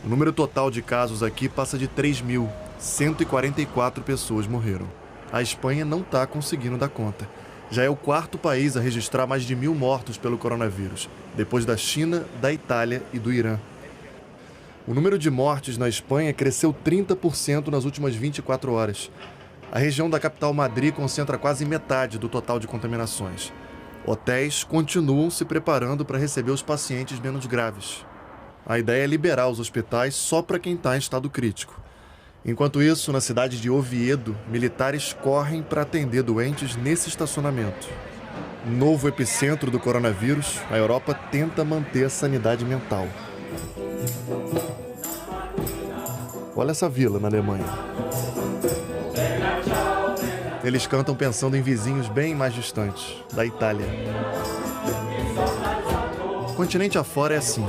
O número total de casos aqui passa de 3.000. 144 pessoas morreram. A Espanha não está conseguindo dar conta. Já é o 4º país a registrar mais de 1.000 mortos pelo coronavírus, depois da China, da Itália e do Irã. O número de mortes na Espanha cresceu 30% nas últimas 24 horas. A região da capital Madrid concentra quase metade do total de contaminações. Hotéis continuam se preparando para receber os pacientes menos graves. A ideia é liberar os hospitais só para quem está em estado crítico. Enquanto isso, na cidade de Oviedo, militares correm para atender doentes nesse estacionamento. Novo epicentro do coronavírus, a Europa tenta manter a sanidade mental. Olha essa vila na Alemanha. Eles cantam pensando em vizinhos bem mais distantes, da Itália. O continente afora é assim.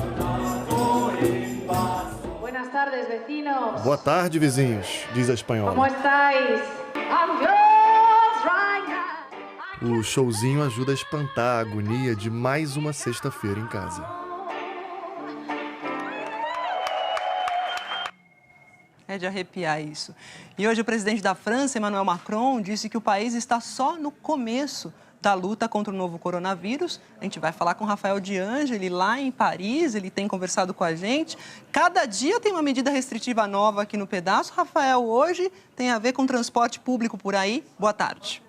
Boa tarde, vizinhos, diz a espanhola. Como estáis? O showzinho ajuda a espantar a agonia de mais uma sexta-feira em casa. É de arrepiar isso. E hoje o presidente da França, Emmanuel Macron, disse que o país está só no começo da luta contra o novo coronavírus. A gente vai falar com o Rafael de Angeli lá em Paris, ele tem conversado com a gente. Cada dia tem uma medida restritiva nova aqui no pedaço. Rafael, hoje tem a ver com transporte público por aí. Boa tarde.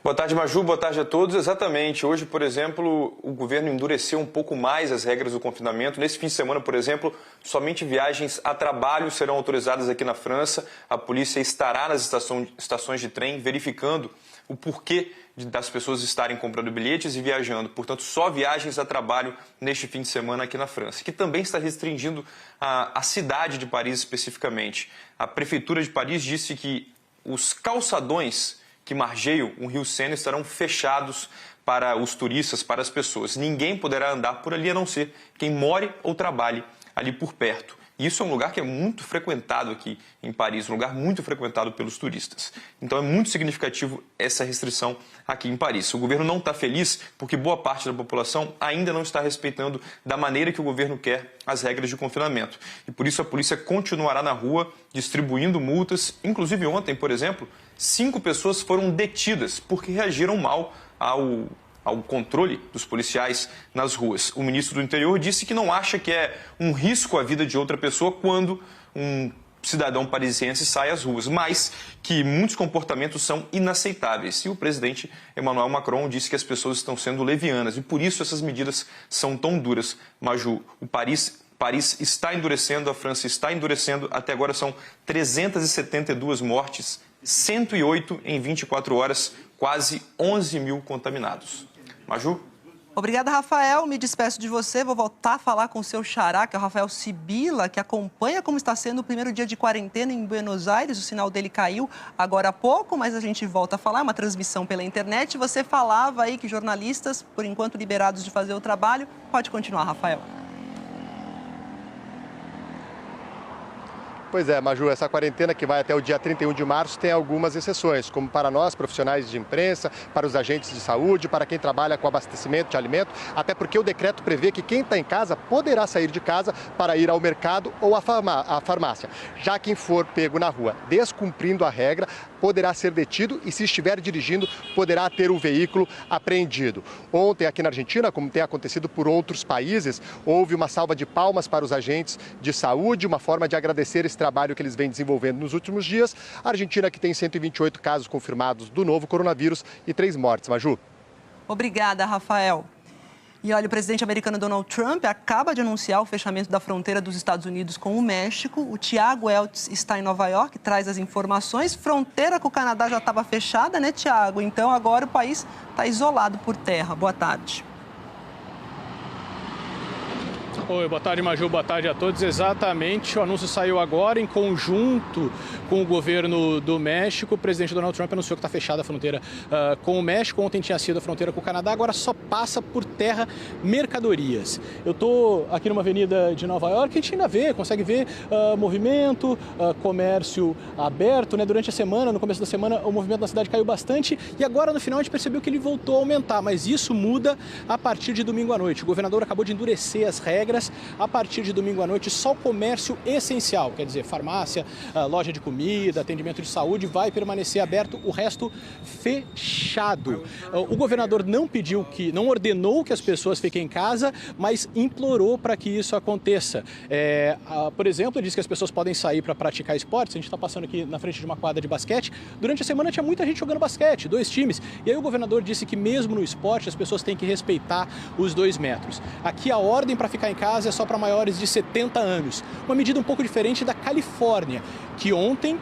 Boa tarde, Maju. Boa tarde a todos. Exatamente. Hoje, por exemplo, o governo endureceu um pouco mais as regras do confinamento. Nesse fim de semana, por exemplo, somente viagens a trabalho serão autorizadas aqui na França. A polícia estará nas estações de trem verificando o porquê das pessoas estarem comprando bilhetes e viajando. Portanto, só viagens a trabalho neste fim de semana aqui na França, que também está restringindo a cidade de Paris especificamente. A Prefeitura de Paris disse que os calçadões que margeiam o Rio Sena estarão fechados para os turistas, para as pessoas. Ninguém poderá andar por ali a não ser quem more ou trabalhe ali por perto. E isso é um lugar que é muito frequentado aqui em Paris, um lugar muito frequentado pelos turistas. Então é muito significativo essa restrição aqui em Paris. O governo não está feliz porque boa parte da população ainda não está respeitando da maneira que o governo quer as regras de confinamento. E por isso a polícia continuará na rua distribuindo multas. Inclusive ontem, por exemplo, 5 pessoas foram detidas porque reagiram mal ao controle dos policiais nas ruas. O ministro do Interior disse que não acha que é um risco à vida de outra pessoa quando um cidadão parisiense sai às ruas, mas que muitos comportamentos são inaceitáveis. E o presidente Emmanuel Macron disse que as pessoas estão sendo levianas e por isso essas medidas são tão duras. Maju, Paris está endurecendo, a França está endurecendo, até agora são 372 mortes, 108 em 24 horas, quase 11 mil contaminados. Maju? Obrigada, Rafael. Me despeço de você. Vou voltar a falar com o seu xará, que é o Rafael Sibila, que acompanha como está sendo o primeiro dia de quarentena em Buenos Aires. O sinal dele caiu agora há pouco, mas a gente volta a falar. É uma transmissão pela internet. Você falava aí que jornalistas, por enquanto liberados de fazer o trabalho. Pode continuar, Rafael. Pois é, Maju, essa quarentena que vai até o dia 31 de março tem algumas exceções, como para nós, profissionais de imprensa, para os agentes de saúde, para quem trabalha com abastecimento de alimento, até porque o decreto prevê que quem está em casa poderá sair de casa para ir ao mercado ou à farmácia. Já quem for pego na rua descumprindo a regra poderá ser detido e, se estiver dirigindo, poderá ter o veículo apreendido. Ontem, aqui na Argentina, como tem acontecido por outros países, houve uma salva de palmas para os agentes de saúde, uma forma de agradecer esse trabalho que eles vêm desenvolvendo nos últimos dias. A Argentina que tem 128 casos confirmados do novo coronavírus e 3 mortes. Maju. Obrigada, Rafael. E olha, o presidente americano Donald Trump acaba de anunciar o fechamento da fronteira dos Estados Unidos com o México. O Tiago Eltz está em Nova York, traz as informações. Fronteira com o Canadá já estava fechada, né, Tiago? Então agora o país está isolado por terra. Boa tarde. Oi, boa tarde, Maju, boa tarde a todos. Exatamente, o anúncio saiu agora em conjunto com o governo do México. O presidente Donald Trump anunciou que está fechada a fronteira com o México. Ontem tinha sido a fronteira com o Canadá, agora só passa por terra mercadorias. Eu estou aqui numa avenida de Nova York, a gente ainda consegue ver movimento, comércio aberto, né? Durante a semana, no começo da semana, o movimento na cidade caiu bastante e agora no final a gente percebeu que ele voltou a aumentar, mas isso muda a partir de domingo à noite. O governador acabou de endurecer as regras. A partir de domingo à noite, só o comércio essencial, quer dizer, farmácia, loja de comida, atendimento de saúde, vai permanecer aberto, o resto fechado. O governador não ordenou que as pessoas fiquem em casa, mas implorou para que isso aconteça. Por exemplo, ele disse que as pessoas podem sair para praticar esportes. A gente está passando aqui na frente de uma quadra de basquete. Durante a semana tinha muita gente jogando basquete, 2 times. E aí o governador disse que mesmo no esporte as pessoas têm que respeitar os 2 metros. Aqui a ordem para ficar em casa é só para maiores de 70 anos. Uma medida um pouco diferente da Califórnia, que ontem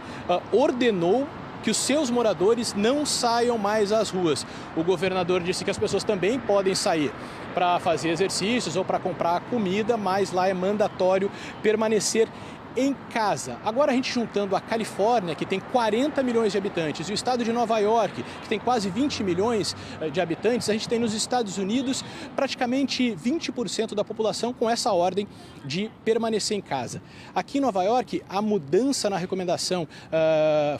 ordenou que os seus moradores não saiam mais às ruas. O governador disse que as pessoas também podem sair para fazer exercícios ou para comprar comida, mas lá é mandatório permanecer em casa. Agora a gente juntando a Califórnia, que tem 40 milhões de habitantes, e o estado de Nova York, que tem quase 20 milhões de habitantes, a gente tem nos Estados Unidos praticamente 20% da população com essa ordem de permanecer em casa. Aqui em Nova York, a mudança na recomendação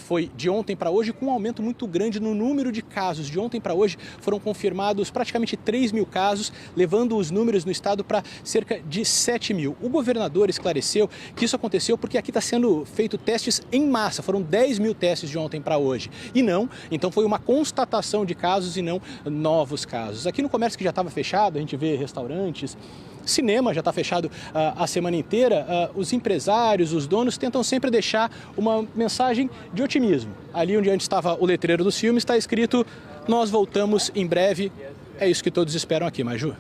foi de ontem para hoje, com um aumento muito grande no número de casos. De ontem para hoje foram confirmados praticamente 3 mil casos, levando os números no estado para cerca de 7 mil. O governador esclareceu que isso aconteceu porque aqui está sendo feito testes em massa, foram 10 mil testes de ontem para hoje. Então foi uma constatação de casos e não novos casos. Aqui no comércio que já estava fechado, a gente vê restaurantes, cinema já está fechado a semana inteira. Os empresários, os donos tentam sempre deixar uma mensagem de otimismo. Ali onde antes estava o letreiro dos filmes está escrito: nós voltamos em breve. É isso que todos esperam aqui, Maju.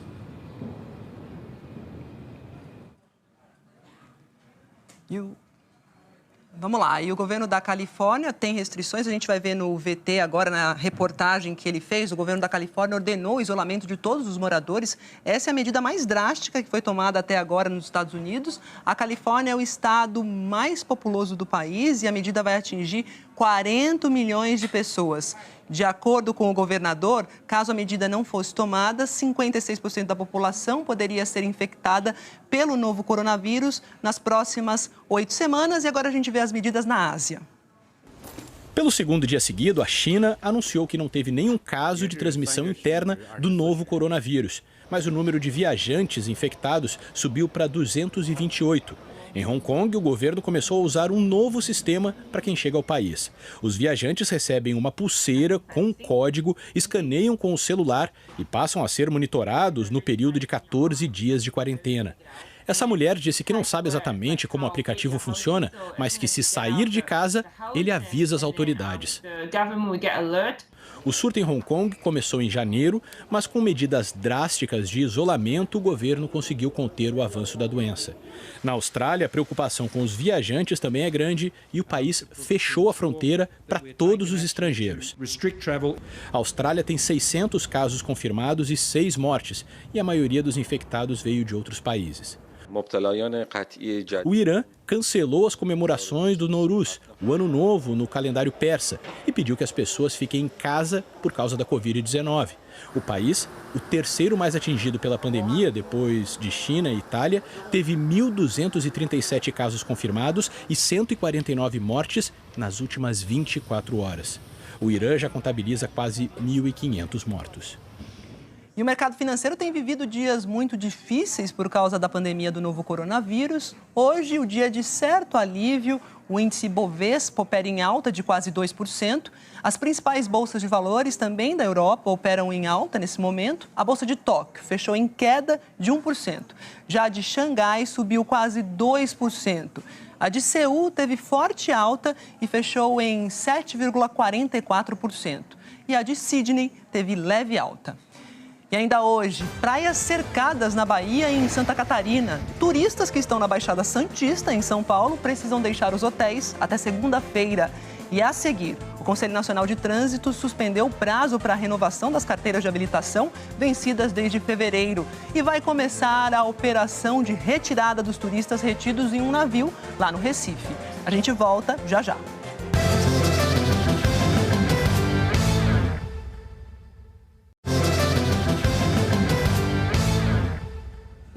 Vamos lá, e o governo da Califórnia tem restrições, a gente vai ver no VT agora, na reportagem que ele fez, o governo da Califórnia ordenou o isolamento de todos os moradores. Essa é a medida mais drástica que foi tomada até agora nos Estados Unidos. A Califórnia é o estado mais populoso do país e a medida vai atingir 40 milhões de pessoas. De acordo com o governador, caso a medida não fosse tomada, 56% da população poderia ser infectada pelo novo coronavírus nas próximas 8 semanas. E agora a gente vê as medidas na Ásia. Pelo segundo dia seguido, a China anunciou que não teve nenhum caso de transmissão interna do novo coronavírus. Mas o número de viajantes infectados subiu para 228. Em Hong Kong, o governo começou a usar um novo sistema para quem chega ao país. Os viajantes recebem uma pulseira com um código, escaneiam com o celular e passam a ser monitorados no período de 14 dias de quarentena. Essa mulher disse que não sabe exatamente como o aplicativo funciona, mas que se sair de casa, ele avisa as autoridades. O surto em Hong Kong começou em janeiro, mas com medidas drásticas de isolamento, o governo conseguiu conter o avanço da doença. Na Austrália, a preocupação com os viajantes também é grande e o país fechou a fronteira para todos os estrangeiros. A Austrália tem 600 casos confirmados e 6 mortes, e a maioria dos infectados veio de outros países. O Irã cancelou as comemorações do Nowruz, o Ano Novo no calendário persa, e pediu que as pessoas fiquem em casa por causa da Covid-19. O país, o terceiro mais atingido pela pandemia, depois de China e Itália, teve 1.237 casos confirmados e 149 mortes nas últimas 24 horas. O Irã já contabiliza quase 1.500 mortos. E o mercado financeiro tem vivido dias muito difíceis por causa da pandemia do novo coronavírus. Hoje, o dia de certo alívio, o índice Bovespa opera em alta de quase 2%. As principais bolsas de valores também da Europa operam em alta nesse momento. A bolsa de Tóquio fechou em queda de 1%. Já a de Xangai subiu quase 2%. A de Seul teve forte alta e fechou em 7,44%. E a de Sydney teve leve alta. E ainda hoje, praias cercadas na Bahia e em Santa Catarina. Turistas que estão na Baixada Santista, em São Paulo, precisam deixar os hotéis até segunda-feira. E a seguir, o Conselho Nacional de Trânsito suspendeu o prazo para a renovação das carteiras de habilitação vencidas desde fevereiro. E vai começar a operação de retirada dos turistas retidos em um navio lá no Recife. A gente volta já já.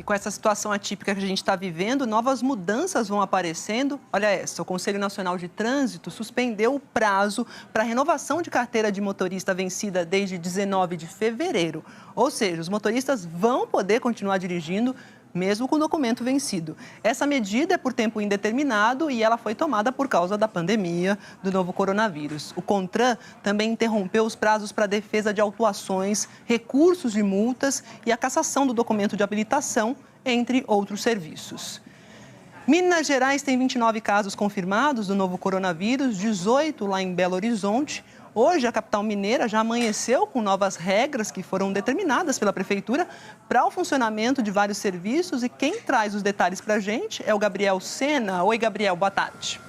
Com essa situação atípica que a gente está vivendo, novas mudanças vão aparecendo. Olha essa, o Conselho Nacional de Trânsito suspendeu o prazo para renovação de carteira de motorista vencida desde 19 de fevereiro. Ou seja, os motoristas vão poder continuar dirigindo mesmo com o documento vencido. Essa medida é por tempo indeterminado e ela foi tomada por causa da pandemia do novo coronavírus. O CONTRAN também interrompeu os prazos para a defesa de autuações, recursos de multas e a cassação do documento de habilitação, entre outros serviços. Minas Gerais tem 29 casos confirmados do novo coronavírus, 18 lá em Belo Horizonte. Hoje, a capital mineira já amanheceu com novas regras que foram determinadas pela Prefeitura para o funcionamento de vários serviços. E quem traz os detalhes para a gente é o Gabriel Sena. Oi, Gabriel, boa tarde.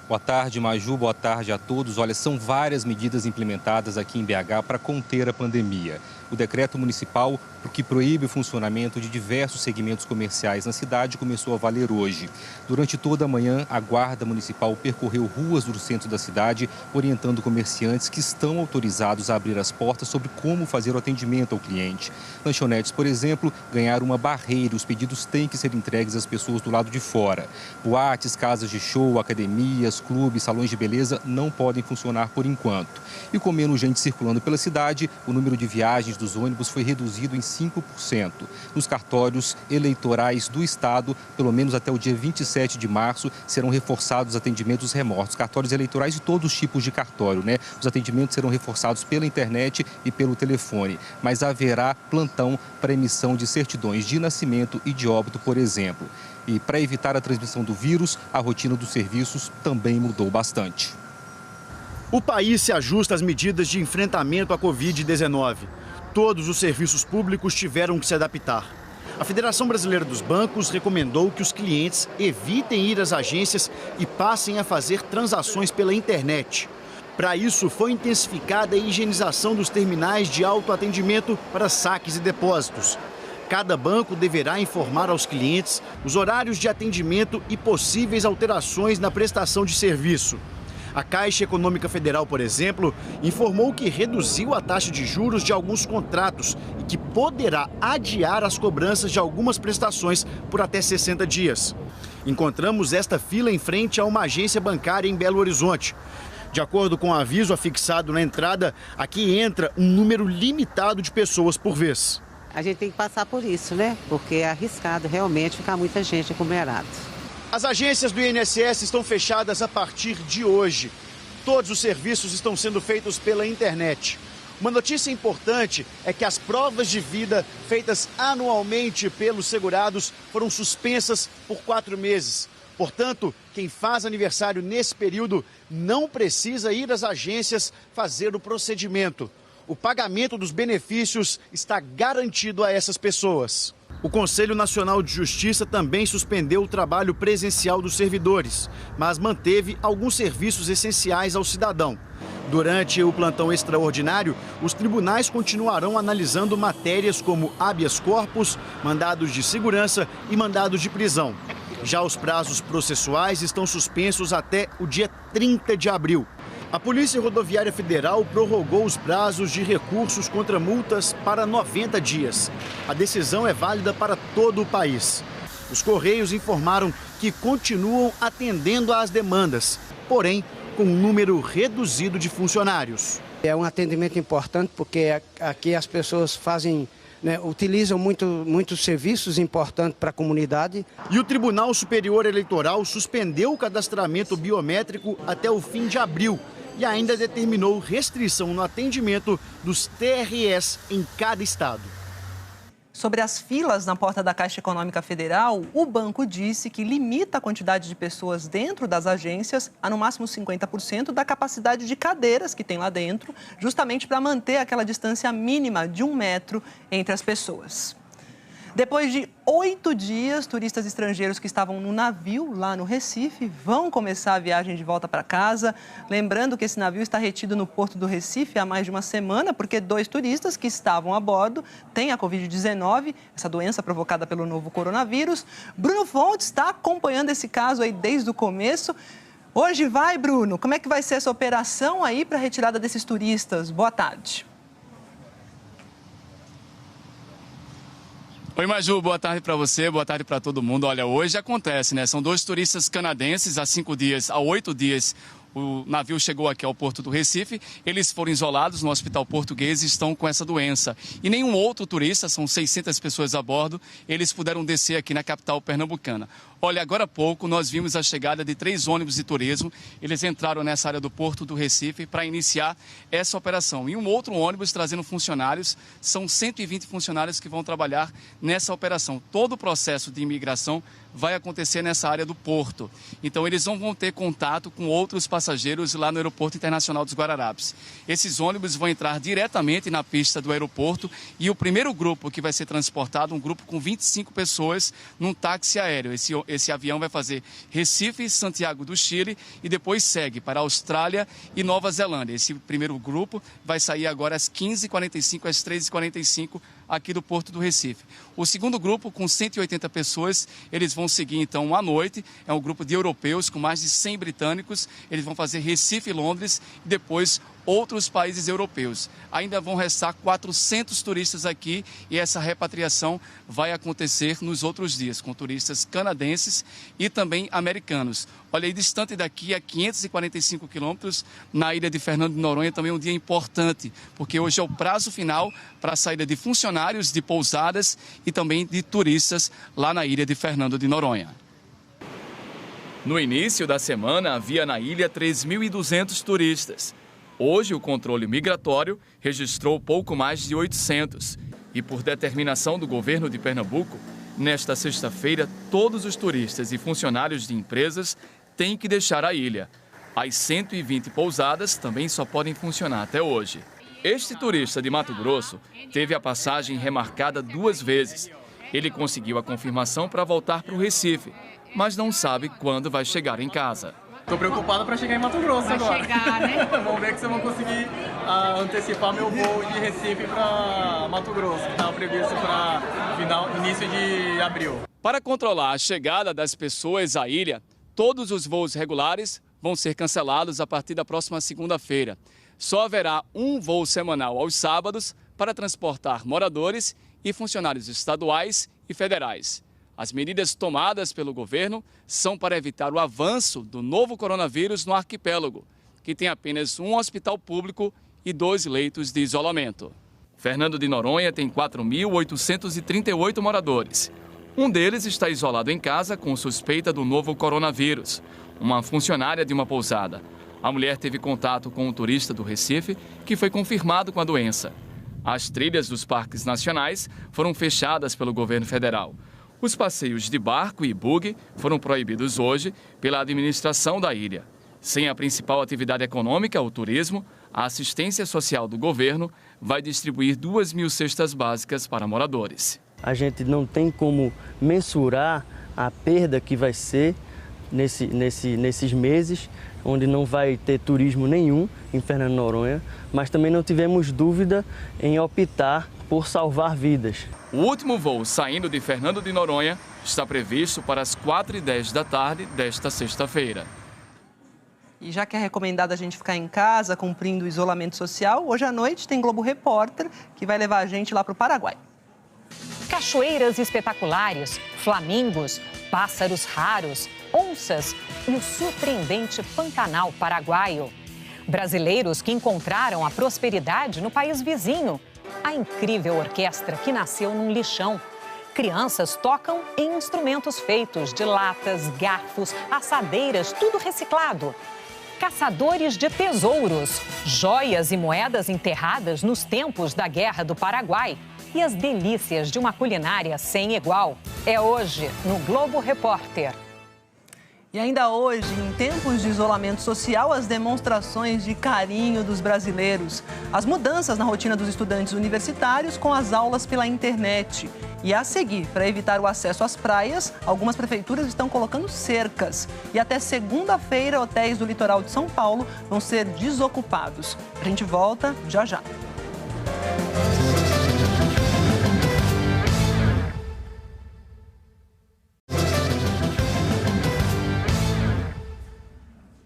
Boa tarde, Maju. Boa tarde a todos. Olha, são várias medidas implementadas aqui em BH para conter a pandemia. O decreto municipal que proíbe o funcionamento de diversos segmentos comerciais na cidade começou a valer hoje. Durante toda a manhã, a Guarda Municipal percorreu ruas do centro da cidade, orientando comerciantes que estão autorizados a abrir as portas sobre como fazer o atendimento ao cliente. Lanchonetes, por exemplo, ganharam uma barreira. Os pedidos têm que ser entregues às pessoas do lado de fora. Boates, casas de show, academias, clubes, salões de beleza não podem funcionar por enquanto. E com menos gente circulando pela cidade, o número de viagens dos ônibus foi reduzido em 5%. Nos cartórios eleitorais do Estado, pelo menos até o dia 27 de março, serão reforçados os atendimentos remotos. Cartórios eleitorais de todos os tipos de cartório, né? Os atendimentos serão reforçados pela internet e pelo telefone. Mas haverá plantão para emissão de certidões de nascimento e de óbito, por exemplo. E para evitar a transmissão do vírus, a rotina dos serviços também mudou bastante. O país se ajusta às medidas de enfrentamento à Covid-19. Todos os serviços públicos tiveram que se adaptar. A Federação Brasileira dos Bancos recomendou que os clientes evitem ir às agências e passem a fazer transações pela internet. Para isso, foi intensificada a higienização dos terminais de autoatendimento para saques e depósitos. Cada banco deverá informar aos clientes os horários de atendimento e possíveis alterações na prestação de serviço. A Caixa Econômica Federal, por exemplo, informou que reduziu a taxa de juros de alguns contratos e que poderá adiar as cobranças de algumas prestações por até 60 dias. Encontramos esta fila em frente a uma agência bancária em Belo Horizonte. De acordo com o aviso afixado na entrada, aqui entra um número limitado de pessoas por vez. A gente tem que passar por isso, né? Porque é arriscado realmente ficar muita gente aglomerada. As agências do INSS estão fechadas a partir de hoje. Todos os serviços estão sendo feitos pela internet. Uma notícia importante é que as provas de vida feitas anualmente pelos segurados foram suspensas por 4 meses. Portanto, quem faz aniversário nesse período não precisa ir às agências fazer o procedimento. O pagamento dos benefícios está garantido a essas pessoas. O Conselho Nacional de Justiça também suspendeu o trabalho presencial dos servidores, mas manteve alguns serviços essenciais ao cidadão. Durante o plantão extraordinário, os tribunais continuarão analisando matérias como habeas corpus, mandados de segurança e mandados de prisão. Já os prazos processuais estão suspensos até o dia 30 de abril. A Polícia Rodoviária Federal prorrogou os prazos de recursos contra multas para 90 dias. A decisão é válida para todo o país. Os Correios informaram que continuam atendendo às demandas, porém com um número reduzido de funcionários. É um atendimento importante porque aqui as pessoas utilizam muitos serviços importantes para a comunidade. E o Tribunal Superior Eleitoral suspendeu o cadastramento biométrico até o fim de abril e ainda determinou restrição no atendimento dos TRS em cada estado. Sobre as filas na porta da Caixa Econômica Federal, o banco disse que limita a quantidade de pessoas dentro das agências a no máximo 50% da capacidade de cadeiras que tem lá dentro, justamente para manter aquela distância mínima de 1 metro entre as pessoas. Depois de 8 dias, turistas estrangeiros que estavam no navio lá no Recife vão começar a viagem de volta para casa. Lembrando que esse navio está retido no porto do Recife há mais de uma semana, porque 2 turistas que estavam a bordo têm a Covid-19, essa doença provocada pelo novo coronavírus. Bruno Fontes está acompanhando esse caso aí desde o começo. Hoje vai, Bruno, como é que vai ser essa operação aí para a retirada desses turistas? Boa tarde. Oi, Maju, boa tarde para você, boa tarde para todo mundo. Olha, hoje acontece, né? São 2 turistas canadenses, há 5 dias, há 8 dias, o navio chegou aqui ao porto do Recife, eles foram isolados no hospital português e estão com essa doença. E nenhum outro turista, são 600 pessoas a bordo, eles puderam descer aqui na capital pernambucana. Olha, agora há pouco nós vimos a chegada de 3 ônibus de turismo, eles entraram nessa área do porto do Recife para iniciar essa operação. E um outro ônibus trazendo funcionários, são 120 funcionários que vão trabalhar nessa operação. Todo o processo de imigração vai acontecer nessa área do porto. Então eles não vão ter contato com outros passageiros lá no Aeroporto Internacional dos Guararapes. Esses ônibus vão entrar diretamente na pista do aeroporto e o primeiro grupo que vai ser transportado, um grupo com 25 pessoas num táxi aéreo. Esse avião vai fazer Recife, Santiago do Chile e depois segue para a Austrália e Nova Zelândia. Esse primeiro grupo vai sair agora às 15h45, às 13h45, aqui do Porto do Recife. O segundo grupo, com 180 pessoas, eles vão seguir então à noite. É um grupo de europeus com mais de 100 britânicos. Eles vão fazer Recife e Londres e depois outros países europeus. Ainda vão restar 400 turistas aqui e essa repatriação vai acontecer nos outros dias, com turistas canadenses e também americanos. Olha aí, distante daqui, a 545 quilômetros, na ilha de Fernando de Noronha, também um dia importante, porque hoje é o prazo final para a saída de funcionários, de pousadas e também de turistas lá na ilha de Fernando de Noronha. No início da semana, havia na ilha 3.200 turistas. Hoje, o controle migratório registrou pouco mais de 800. E por determinação do governo de Pernambuco, nesta sexta-feira, todos os turistas e funcionários de empresas têm que deixar a ilha. As 120 pousadas também só podem funcionar até hoje. Este turista de Mato Grosso teve a passagem remarcada 2 vezes. Ele conseguiu a confirmação para voltar para o Recife, mas não sabe quando vai chegar em casa. Tô preocupado para chegar em Mato Grosso agora. Chegar, né? Vamos ver se eu vou conseguir antecipar meu voo de Recife para Mato Grosso, que estava previsto para início de abril. Para controlar a chegada das pessoas à ilha, todos os voos regulares vão ser cancelados a partir da próxima segunda-feira. Só haverá um voo semanal aos sábados para transportar moradores e funcionários estaduais e federais. As medidas tomadas pelo governo são para evitar o avanço do novo coronavírus no arquipélago, que tem apenas um hospital público e 2 leitos de isolamento. Fernando de Noronha tem 4.838 moradores. Um deles está isolado em casa com suspeita do novo coronavírus, uma funcionária de uma pousada. A mulher teve contato com um turista do Recife que foi confirmado com a doença. As trilhas dos parques nacionais foram fechadas pelo governo federal. Os passeios de barco e buggy foram proibidos hoje pela administração da ilha. Sem a principal atividade econômica, o turismo, a assistência social do governo vai distribuir 2.000 cestas básicas para moradores. A gente não tem como mensurar a perda que vai ser nesses meses, onde não vai ter turismo nenhum em Fernando de Noronha, mas também não tivemos dúvida em optar por salvar vidas. O último voo saindo de Fernando de Noronha está previsto para as 4h10 da tarde desta sexta-feira. E já que é recomendado a gente ficar em casa, cumprindo o isolamento social, hoje à noite tem Globo Repórter, que vai levar a gente lá para o Paraguai. Cachoeiras espetaculares, flamingos, pássaros raros, onças e o surpreendente Pantanal paraguaio. Brasileiros que encontraram a prosperidade no país vizinho. A incrível orquestra que nasceu num lixão. Crianças tocam em instrumentos feitos de latas, garfos, assadeiras, tudo reciclado. Caçadores de tesouros, joias e moedas enterradas nos tempos da Guerra do Paraguai e as delícias de uma culinária sem igual. É hoje no Globo Repórter. E ainda hoje, em tempos de isolamento social, as demonstrações de carinho dos brasileiros. As mudanças na rotina dos estudantes universitários com as aulas pela internet. E a seguir, para evitar o acesso às praias, algumas prefeituras estão colocando cercas. E até segunda-feira, hotéis do litoral de São Paulo vão ser desocupados. A gente volta já já.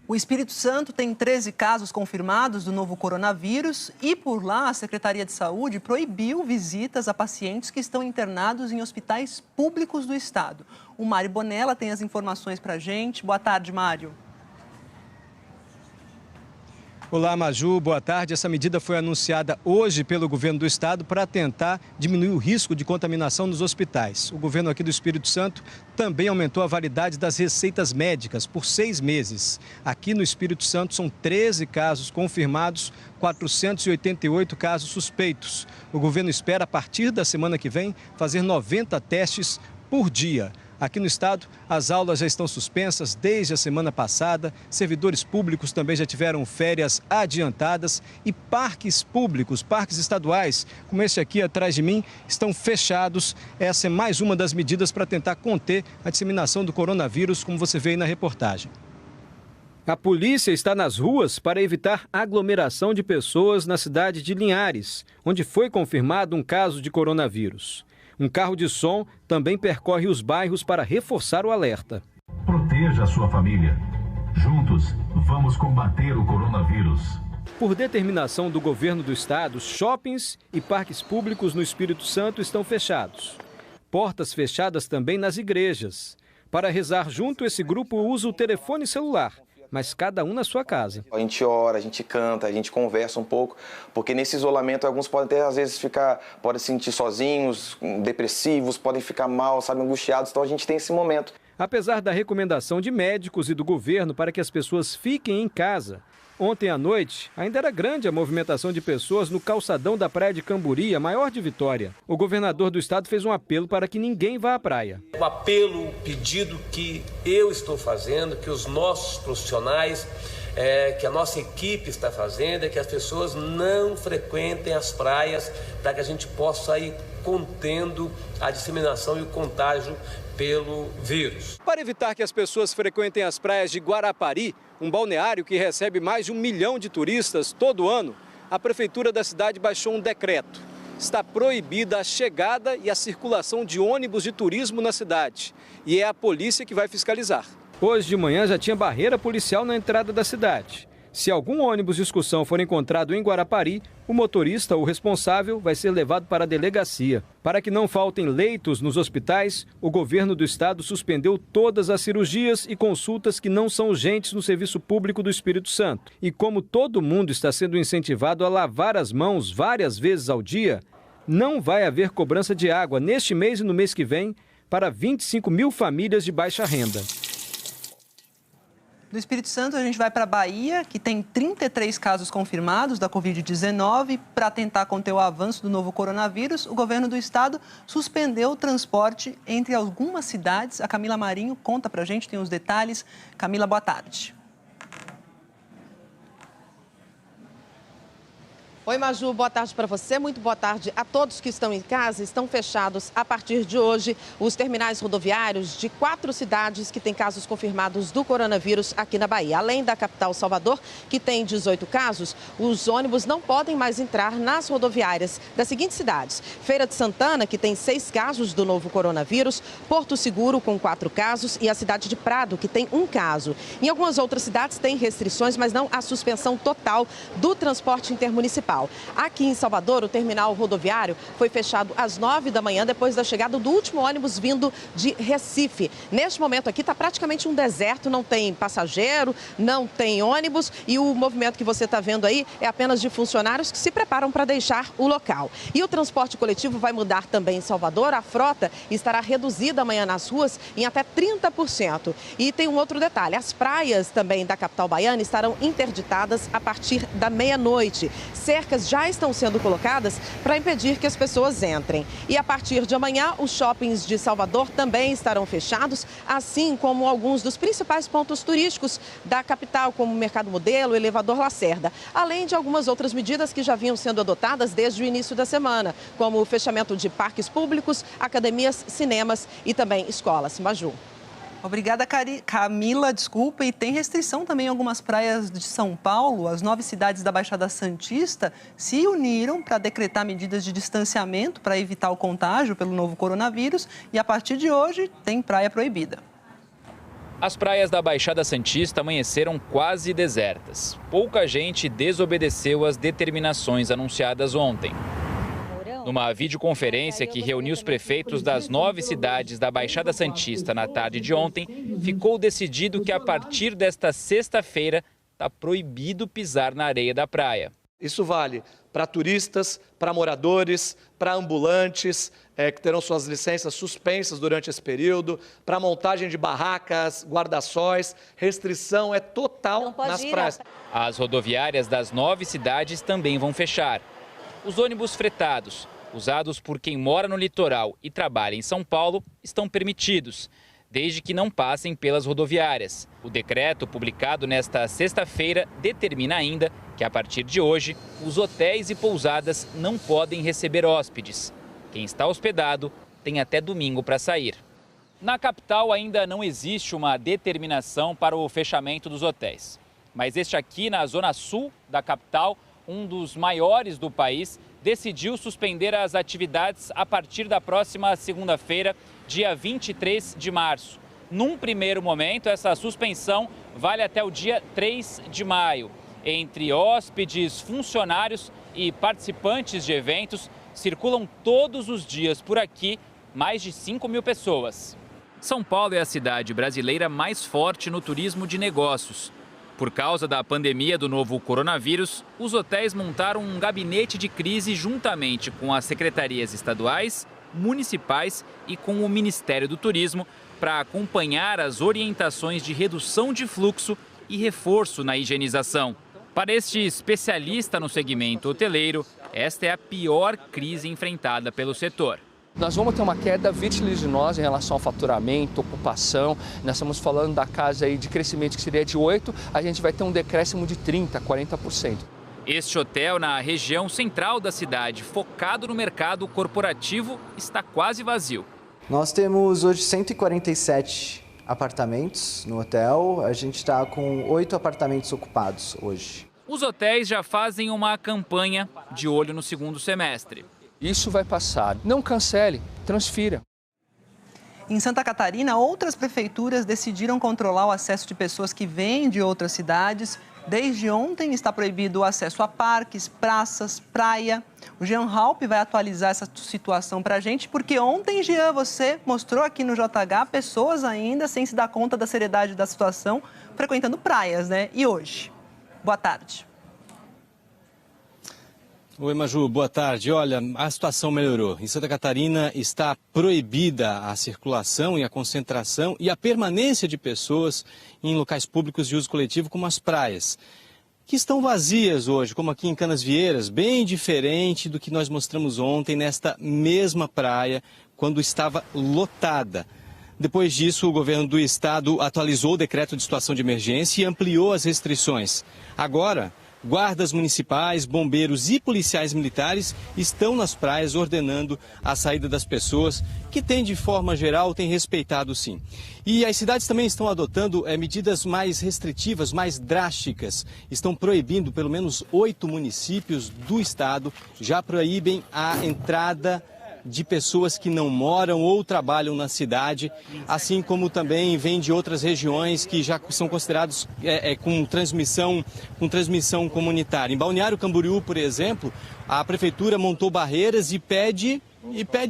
O Espírito Santo tem 13 casos confirmados do novo coronavírus e, por lá, a Secretaria de Saúde proibiu visitas a pacientes que estão internados em hospitais públicos do estado. O Mário Bonella tem as informações para a gente. Boa tarde, Mário. Olá, Maju. Boa tarde. Essa medida foi anunciada hoje pelo governo do estado para tentar diminuir o risco de contaminação nos hospitais. O governo aqui do Espírito Santo também aumentou a validade das receitas médicas por 6 meses. Aqui no Espírito Santo são 13 casos confirmados, 488 casos suspeitos. O governo espera, a partir da semana que vem, fazer 90 testes por dia. Aqui no estado, as aulas já estão suspensas desde a semana passada, servidores públicos também já tiveram férias adiantadas e parques públicos, parques estaduais, como esse aqui atrás de mim, estão fechados. Essa é mais uma das medidas para tentar conter a disseminação do coronavírus, como você vê aí na reportagem. A polícia está nas ruas para evitar aglomeração de pessoas na cidade de Linhares, onde foi confirmado um caso de coronavírus. Um carro de som também percorre os bairros para reforçar o alerta. Proteja a sua família. Juntos, vamos combater o coronavírus. Por determinação do governo do estado, shoppings e parques públicos no Espírito Santo estão fechados. Portas fechadas também nas igrejas. Para rezar junto, esse grupo usa o telefone celular, mas cada um na sua casa. A gente ora, a gente canta, a gente conversa um pouco, porque nesse isolamento alguns podem até às vezes podem se sentir sozinhos, depressivos, podem ficar mal, angustiados, então a gente tem esse momento. Apesar da recomendação de médicos e do governo para que as pessoas fiquem em casa, ontem à noite ainda era grande a movimentação de pessoas no calçadão da praia de Camburi, a maior de Vitória. O governador do estado fez um apelo para que ninguém vá à praia. O apelo, o pedido que eu estou fazendo, que os nossos profissionais, que a nossa equipe está fazendo, é que as pessoas não frequentem as praias para que a gente possa ir contendo a disseminação e o contágio pelo vírus. Para evitar que as pessoas frequentem as praias de Guarapari, um balneário que recebe mais de 1 milhão de turistas todo ano, a prefeitura da cidade baixou um decreto. Está proibida a chegada e a circulação de ônibus de turismo na cidade. E é a polícia que vai fiscalizar. Hoje de manhã já tinha barreira policial na entrada da cidade. Se algum ônibus de excursão for encontrado em Guarapari, o motorista ou responsável vai ser levado para a delegacia. Para que não faltem leitos nos hospitais, o governo do estado suspendeu todas as cirurgias e consultas que não são urgentes no serviço público do Espírito Santo. E como todo mundo está sendo incentivado a lavar as mãos várias vezes ao dia, não vai haver cobrança de água neste mês e no mês que vem para 25 mil famílias de baixa renda. Do Espírito Santo, a gente vai para a Bahia, que tem 33 casos confirmados da Covid-19. Para tentar conter o avanço do novo coronavírus, o governo do estado suspendeu o transporte entre algumas cidades. A Camila Marinho conta para a gente, tem os detalhes. Camila, boa tarde. Oi, Maju, boa tarde para você, muito boa tarde a todos que estão em casa. Estão fechados a partir de hoje os terminais rodoviários de 4 cidades que têm casos confirmados do coronavírus aqui na Bahia. Além da capital Salvador, que tem 18 casos, os ônibus não podem mais entrar nas rodoviárias das seguintes cidades: Feira de Santana, que tem 6 casos do novo coronavírus, Porto Seguro, com 4 casos, e a cidade de Prado, que tem 1 caso. Em algumas outras cidades tem restrições, mas não a suspensão total do transporte intermunicipal. Aqui em Salvador, o terminal rodoviário foi fechado às 9 da manhã, depois da chegada do último ônibus vindo de Recife. Neste momento aqui está praticamente um deserto, não tem passageiro, não tem ônibus, e o movimento que você está vendo aí é apenas de funcionários que se preparam para deixar o local. E o transporte coletivo vai mudar também em Salvador. A frota estará reduzida amanhã nas ruas em até 30%. E tem um outro detalhe: as praias também da capital baiana estarão interditadas a partir da meia-noite. Cercas já estão sendo colocadas para impedir que as pessoas entrem. E a partir de amanhã, os shoppings de Salvador também estarão fechados, assim como alguns dos principais pontos turísticos da capital, como o Mercado Modelo, o Elevador Lacerda, além de algumas outras medidas que já vinham sendo adotadas desde o início da semana, como o fechamento de parques públicos, academias, cinemas e também escolas. Maju. Obrigada, Camila. Desculpa. E tem restrição também em algumas praias de São Paulo. As 9 cidades da Baixada Santista se uniram para decretar medidas de distanciamento para evitar o contágio pelo novo coronavírus. E a partir de hoje tem praia proibida. As praias da Baixada Santista amanheceram quase desertas. Pouca gente desobedeceu às determinações anunciadas ontem. Numa videoconferência que reuniu os prefeitos das 9 cidades da Baixada Santista na tarde de ontem, ficou decidido que a partir desta sexta-feira está proibido pisar na areia da praia. Isso vale para turistas, para moradores, para ambulantes, que terão suas licenças suspensas durante esse período, para montagem de barracas, guarda-sóis. Restrição é total nas praias. As rodoviárias das 9 cidades também vão fechar. Os ônibus fretados, usados por quem mora no litoral e trabalha em São Paulo, estão permitidos, desde que não passem pelas rodoviárias. O decreto, publicado nesta sexta-feira, determina ainda que, a partir de hoje, os hotéis e pousadas não podem receber hóspedes. Quem está hospedado tem até domingo para sair. Na capital ainda não existe uma determinação para o fechamento dos hotéis. Mas este aqui, na zona sul da capital, um dos maiores do país, decidiu suspender as atividades a partir da próxima segunda-feira, dia 23 de março. Num primeiro momento, essa suspensão vale até o dia 3 de maio. Entre hóspedes, funcionários e participantes de eventos, circulam todos os dias por aqui mais de 5.000 pessoas. São Paulo é a cidade brasileira mais forte no turismo de negócios. Por causa da pandemia do novo coronavírus, os hotéis montaram um gabinete de crise juntamente com as secretarias estaduais, municipais e com o Ministério do Turismo para acompanhar as orientações de redução de fluxo e reforço na higienização. Para este especialista no segmento hoteleiro, esta é a pior crise enfrentada pelo setor. Nós vamos ter uma queda vertiginosa em relação ao faturamento, ocupação. Nós estamos falando da casa aí de crescimento que seria de 8%, a gente vai ter um decréscimo de 30%, 40%. Este hotel na região central da cidade, focado no mercado corporativo, está quase vazio. Nós temos hoje 147 apartamentos no hotel, a gente está com 8 apartamentos ocupados hoje. Os hotéis já fazem uma campanha de olho no segundo semestre. Isso vai passar. Não cancele, transfira. Em Santa Catarina, outras prefeituras decidiram controlar o acesso de pessoas que vêm de outras cidades. Desde ontem está proibido o acesso a parques, praças, praia. O Jean Halpe vai atualizar essa situação para a gente, porque ontem, Jean, você mostrou aqui no JH pessoas ainda sem se dar conta da seriedade da situação, frequentando praias, né? E hoje? Boa tarde. Oi, Maju, boa tarde. Olha, a situação melhorou. Em Santa Catarina está proibida a circulação e a concentração e a permanência de pessoas em locais públicos de uso coletivo, como as praias, que estão vazias hoje, como aqui em Canasvieiras, bem diferente do que nós mostramos ontem nesta mesma praia, quando estava lotada. Depois disso, o governo do estado atualizou o decreto de situação de emergência e ampliou as restrições. Agora, Guardas municipais, bombeiros e policiais militares estão nas praias ordenando a saída das pessoas, que de forma geral, têm respeitado sim. E as cidades também estão adotando medidas mais restritivas, mais drásticas. Estão proibindo, pelo menos 8 municípios do estado, já proíbem a entrada de pessoas que não moram ou trabalham na cidade, assim como também vem de outras regiões que já são considerados com transmissão comunitária. Em Balneário Camboriú, por exemplo, a prefeitura montou barreiras e pede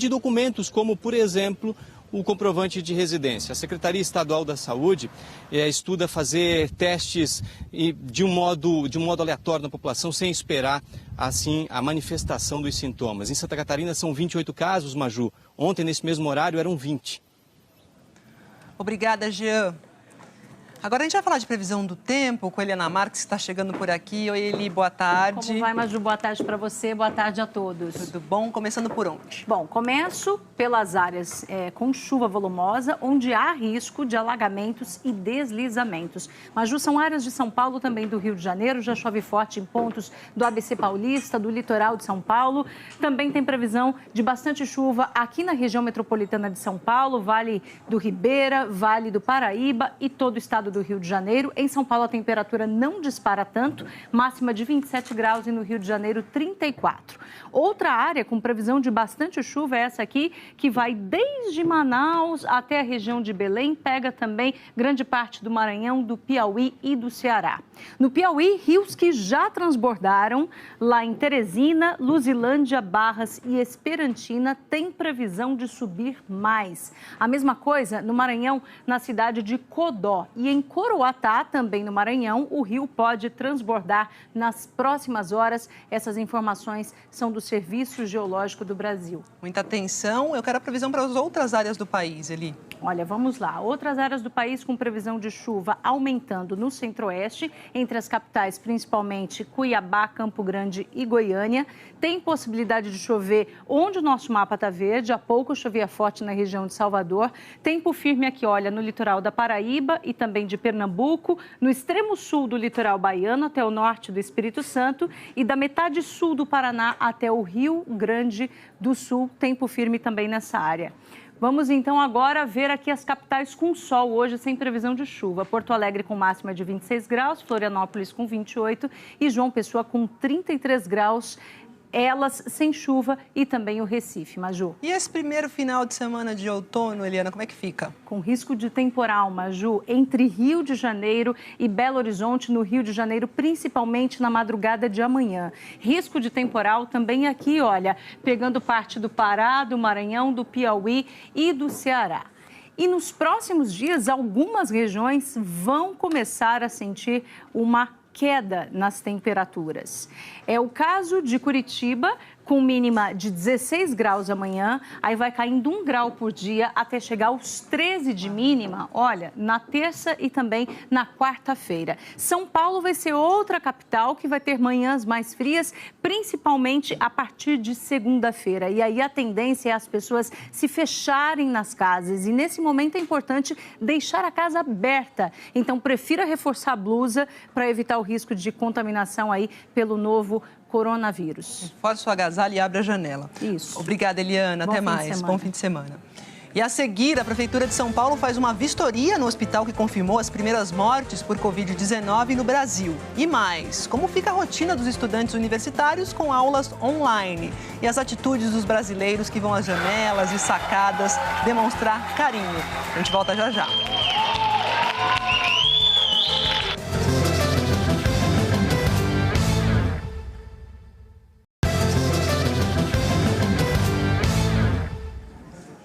documentos, como, por exemplo, o comprovante de residência. A Secretaria Estadual da Saúde estuda fazer testes de um modo aleatório na população, sem esperar, assim, a manifestação dos sintomas. Em Santa Catarina são 28 casos, Maju. Ontem, nesse mesmo horário, eram 20. Obrigada, Jean. Agora a gente vai falar de previsão do tempo com a Eliana Marques, que está chegando por aqui. Oi, Eli, boa tarde. Como vai, Maju? Boa tarde para você, boa tarde a todos. Tudo bom? Começando por onde? Bom, começo pelas áreas com chuva volumosa, onde há risco de alagamentos e deslizamentos. Maju, são áreas de São Paulo, também do Rio de Janeiro, já chove forte em pontos do ABC Paulista, do litoral de São Paulo. Também tem previsão de bastante chuva aqui na região metropolitana de São Paulo, Vale do Ribeira, Vale do Paraíba e todo o estado do Rio de Janeiro. Em São Paulo a temperatura não dispara tanto, máxima de 27 graus e no Rio de Janeiro 34. Outra área com previsão de bastante chuva é essa aqui, que vai desde Manaus até a região de Belém, pega também grande parte do Maranhão, do Piauí e do Ceará. No Piauí, rios que já transbordaram, lá em Teresina, Luzilândia, Barras e Esperantina, tem previsão de subir mais. A mesma coisa no Maranhão, na cidade de Codó. E em Coroatá, também no Maranhão, o rio pode transbordar nas próximas horas. Essas informações são do Serviço Geológico do Brasil. Muita atenção. Eu quero a previsão para as outras áreas do país, Eli. Olha, vamos lá. Outras áreas do país com previsão de chuva aumentando no centro-oeste, entre as capitais, principalmente Cuiabá, Campo Grande e Goiânia. Tem possibilidade de chover onde o nosso mapa está verde. Há pouco chovia forte na região de Salvador. Tempo firme aqui, olha, no litoral da Paraíba e também de Pernambuco, no extremo sul do litoral baiano até o norte do Espírito Santo e da metade sul do Paraná até o Rio Grande do Sul. Tempo firme também nessa área. Vamos então agora ver aqui as capitais com sol hoje, sem previsão de chuva. Porto Alegre com máxima de 26 graus, Florianópolis com 28 e João Pessoa com 33 graus. Elas sem chuva e também o Recife, Maju. E esse primeiro final de semana de outono, Eliana, como é que fica? Com risco de temporal, Maju, entre Rio de Janeiro e Belo Horizonte, no Rio de Janeiro, principalmente na madrugada de amanhã. Risco de temporal também aqui, olha, pegando parte do Pará, do Maranhão, do Piauí e do Ceará. E nos próximos dias, algumas regiões vão começar a sentir uma queda nas temperaturas. É o caso de Curitiba, com mínima de 16 graus amanhã, aí vai caindo 1 grau por dia até chegar aos 13 de mínima, olha, na terça e também na quarta-feira. São Paulo vai ser outra capital que vai ter manhãs mais frias, principalmente a partir de segunda-feira. E aí a tendência é as pessoas se fecharem nas casas. E nesse momento é importante deixar a casa aberta. Então, prefira reforçar a blusa para evitar o risco de contaminação aí pelo novo coronavírus. Reforce o agasalho e abre a janela. Isso. Obrigada, Eliana. Até mais. Bom fim de semana. E a seguir, a Prefeitura de São Paulo faz uma vistoria no hospital que confirmou as primeiras mortes por Covid-19 no Brasil. E mais, como fica a rotina dos estudantes universitários com aulas online? E as atitudes dos brasileiros que vão às janelas e sacadas demonstrar carinho. A gente volta já já.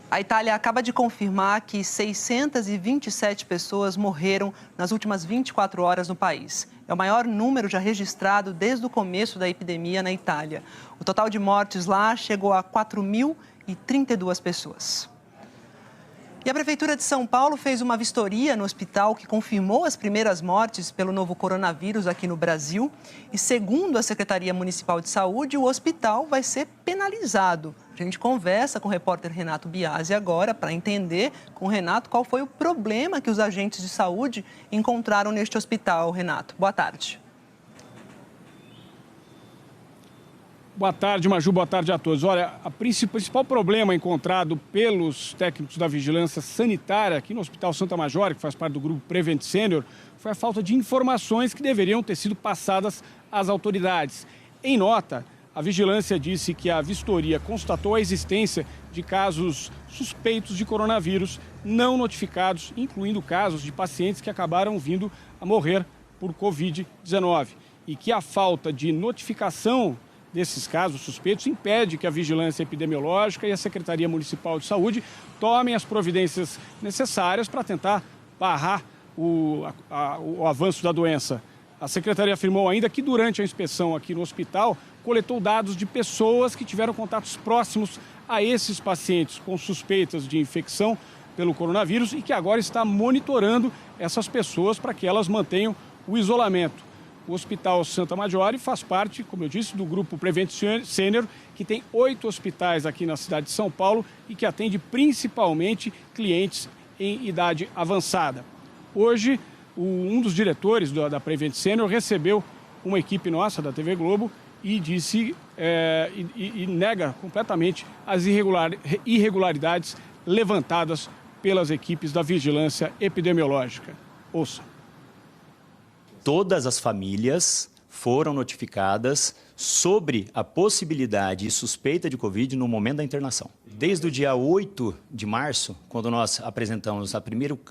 A Itália acaba de confirmar que 627 pessoas morreram nas últimas 24 horas no país. É o maior número já registrado desde o começo da epidemia na Itália. O total de mortes lá chegou a 4.032 pessoas. E a Prefeitura de São Paulo fez uma vistoria no hospital que confirmou as primeiras mortes pelo novo coronavírus aqui no Brasil. E segundo a Secretaria Municipal de Saúde, o hospital vai ser penalizado. A gente conversa com o repórter Renato Biasi agora para entender com o Renato qual foi o problema que os agentes de saúde encontraram neste hospital. Renato, boa tarde. Boa tarde, Maju. Boa tarde a todos. Olha, o principal problema encontrado pelos técnicos da Vigilância Sanitária aqui no Hospital Santa Major, que faz parte do grupo Prevent Senior, foi a falta de informações que deveriam ter sido passadas às autoridades. Em nota, a Vigilância disse que a vistoria constatou a existência de casos suspeitos de coronavírus não notificados, incluindo casos de pacientes que acabaram vindo a morrer por Covid-19. E que a falta de notificação desses casos suspeitos impede que a Vigilância Epidemiológica e a Secretaria Municipal de Saúde tomem as providências necessárias para tentar barrar o avanço da doença. A Secretaria afirmou ainda que durante a inspeção aqui no hospital, coletou dados de pessoas que tiveram contatos próximos a esses pacientes com suspeitas de infecção pelo coronavírus e que agora está monitorando essas pessoas para que elas mantenham o isolamento. O Hospital Santa Major faz parte, como eu disse, do grupo Prevent Senior, que tem 8 hospitais aqui na cidade de São Paulo e que atende principalmente clientes em idade avançada. Hoje, um dos diretores da Prevent Senior recebeu uma equipe nossa da TV Globo e disse e nega completamente as irregularidades levantadas pelas equipes da Vigilância Epidemiológica. Ouça. Todas as famílias foram notificadas sobre a possibilidade e suspeita de Covid no momento da internação. Desde o dia 8 de março, quando nós apresentamos o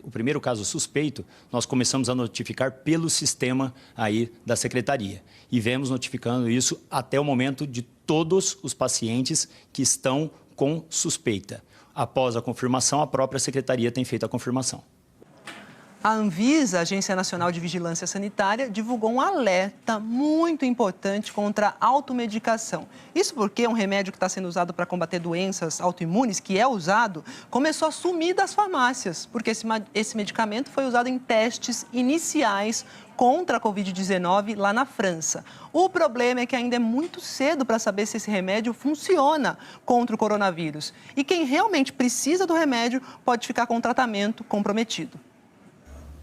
primeiro caso suspeito, nós começamos a notificar pelo sistema aí da Secretaria. E vemos notificando isso até o momento de todos os pacientes que estão com suspeita. Após a confirmação, a própria Secretaria tem feito a confirmação. A Anvisa, Agência Nacional de Vigilância Sanitária, divulgou um alerta muito importante contra a automedicação. Isso porque um remédio que está sendo usado para combater doenças autoimunes, que é usado, começou a sumir das farmácias, porque esse medicamento foi usado em testes iniciais contra a Covid-19 lá na França. O problema é que ainda é muito cedo para saber se esse remédio funciona contra o coronavírus. E quem realmente precisa do remédio pode ficar com o tratamento comprometido.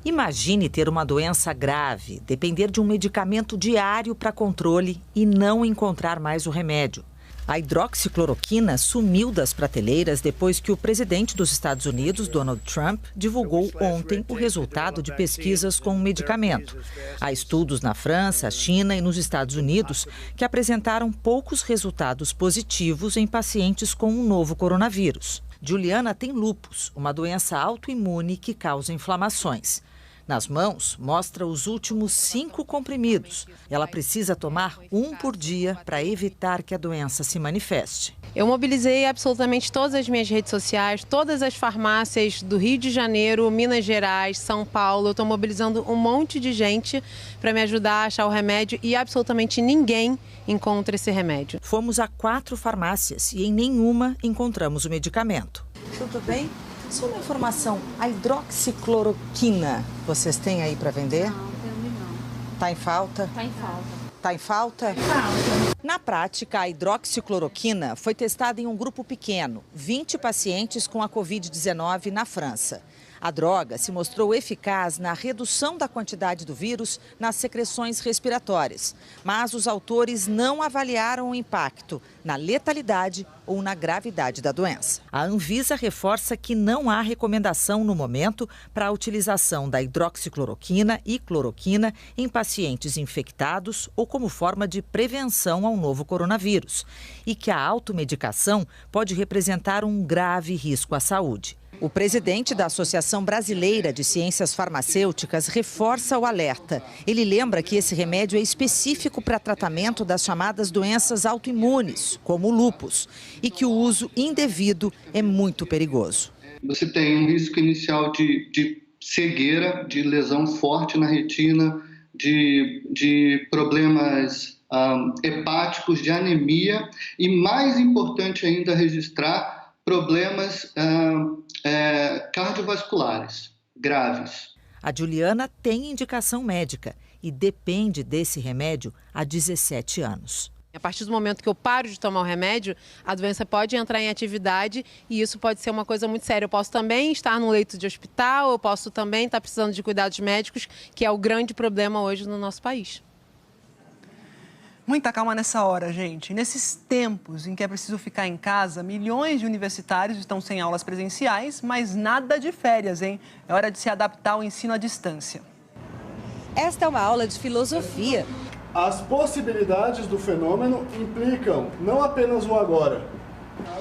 Imagine ter uma doença grave, depender de um medicamento diário para controle e não encontrar mais o remédio. A hidroxicloroquina sumiu das prateleiras depois que o presidente dos Estados Unidos, Donald Trump, divulgou ontem o resultado de pesquisas com o medicamento. Há estudos na França, China e nos Estados Unidos que apresentaram poucos resultados positivos em pacientes com um novo coronavírus. Juliana tem lúpus, uma doença autoimune que causa inflamações. Nas mãos, mostra os últimos 5 comprimidos. Ela precisa tomar 1 por dia para evitar que a doença se manifeste. Eu mobilizei absolutamente todas as minhas redes sociais, todas as farmácias do Rio de Janeiro, Minas Gerais, São Paulo. Eu estou mobilizando um monte de gente para me ajudar a achar o remédio e absolutamente ninguém encontra esse remédio. Fomos a 4 farmácias e em nenhuma encontramos o medicamento. Tudo bem? Só uma informação, a hidroxicloroquina, vocês têm aí para vender? Não, não. Tá em falta? Tá em falta. Tá em falta? Tá em falta. Na prática, a hidroxicloroquina foi testada em um grupo pequeno, 20 pacientes com a Covid-19 na França. A droga se mostrou eficaz na redução da quantidade do vírus nas secreções respiratórias, mas os autores não avaliaram o impacto na letalidade ou na gravidade da doença. A Anvisa reforça que não há recomendação no momento para a utilização da hidroxicloroquina e cloroquina em pacientes infectados ou como forma de prevenção ao novo coronavírus e que a automedicação pode representar um grave risco à saúde. O presidente da Associação Brasileira de Ciências Farmacêuticas reforça o alerta. Ele lembra que esse remédio é específico para tratamento das chamadas doenças autoimunes, como o lúpus, e que o uso indevido é muito perigoso. Você tem um risco inicial de cegueira, de lesão forte na retina, de problemas hepáticos, de anemia e, mais importante ainda, registrar problemas cardiovasculares graves. A Juliana tem indicação médica e depende desse remédio há 17 anos. A partir do momento que eu paro de tomar o remédio, a doença pode entrar em atividade e isso pode ser uma coisa muito séria. Eu posso também estar no leito de hospital, eu posso também estar precisando de cuidados médicos, que é o grande problema hoje no nosso país. Muita calma nessa hora, gente. Nesses tempos em que é preciso ficar em casa, milhões de universitários estão sem aulas presenciais, mas nada de férias, hein? É hora de se adaptar ao ensino à distância. Esta é uma aula de filosofia. As possibilidades do fenômeno implicam não apenas o agora.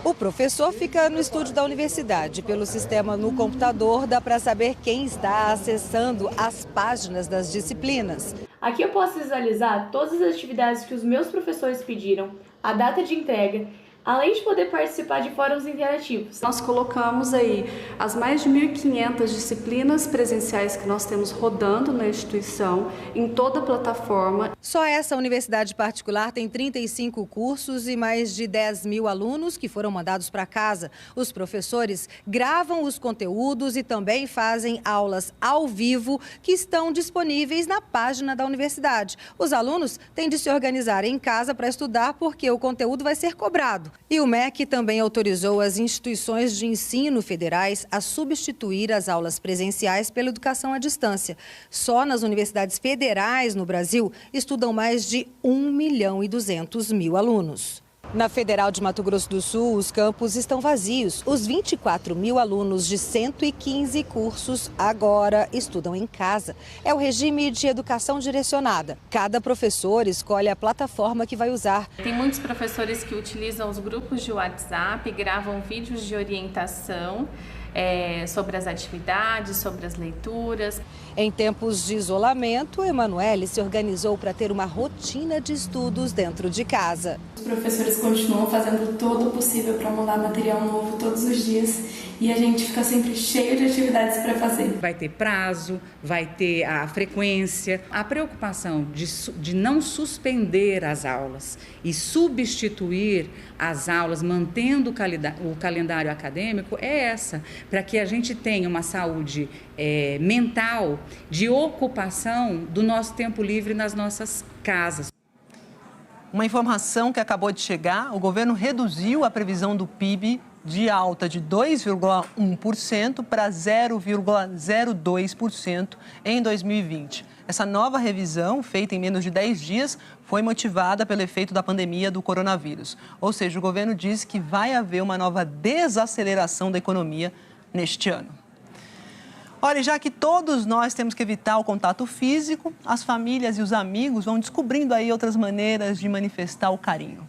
O professor fica no estúdio da universidade. Pelo sistema no computador, dá para saber quem está acessando as páginas das disciplinas. Aqui eu posso visualizar todas as atividades que os meus professores pediram, a data de entrega, além de poder participar de fóruns interativos. Nós colocamos aí as mais de 1.500 disciplinas presenciais que nós temos rodando na instituição, em toda a plataforma. Só essa universidade particular tem 35 cursos e mais de 10 mil alunos que foram mandados para casa. Os professores gravam os conteúdos e também fazem aulas ao vivo que estão disponíveis na página da universidade. Os alunos têm de se organizar em casa para estudar porque o conteúdo vai ser cobrado. E o MEC também autorizou as instituições de ensino federais a substituir as aulas presenciais pela educação à distância. Só nas universidades federais no Brasil estudam mais de 1.200.000 alunos. Na Federal de Mato Grosso do Sul, os campos estão vazios. Os 24 mil alunos de 115 cursos agora estudam em casa. É o regime de educação direcionada. Cada professor escolhe a plataforma que vai usar. Tem muitos professores que utilizam os grupos de WhatsApp, gravam vídeos de orientação sobre as atividades, sobre as leituras. Em tempos de isolamento, Emanuele se organizou para ter uma rotina de estudos dentro de casa. Os professores continuam fazendo todo o possível para mandar material novo todos os dias e a gente fica sempre cheio de atividades para fazer. Vai ter prazo, vai ter a frequência. A preocupação de não suspender as aulas e substituir as aulas, mantendo o calendário acadêmico, é essa, para que a gente tenha uma saúde mental de ocupação do nosso tempo livre nas nossas casas. Uma informação que acabou de chegar, o governo reduziu a previsão do PIB de alta de 2,1% para 0,02% em 2020. Essa nova revisão, feita em menos de 10 dias, foi motivada pelo efeito da pandemia do coronavírus. Ou seja, o governo diz que vai haver uma nova desaceleração da economia neste ano. Olha, já que todos nós temos que evitar o contato físico, as famílias e os amigos vão descobrindo aí outras maneiras de manifestar o carinho.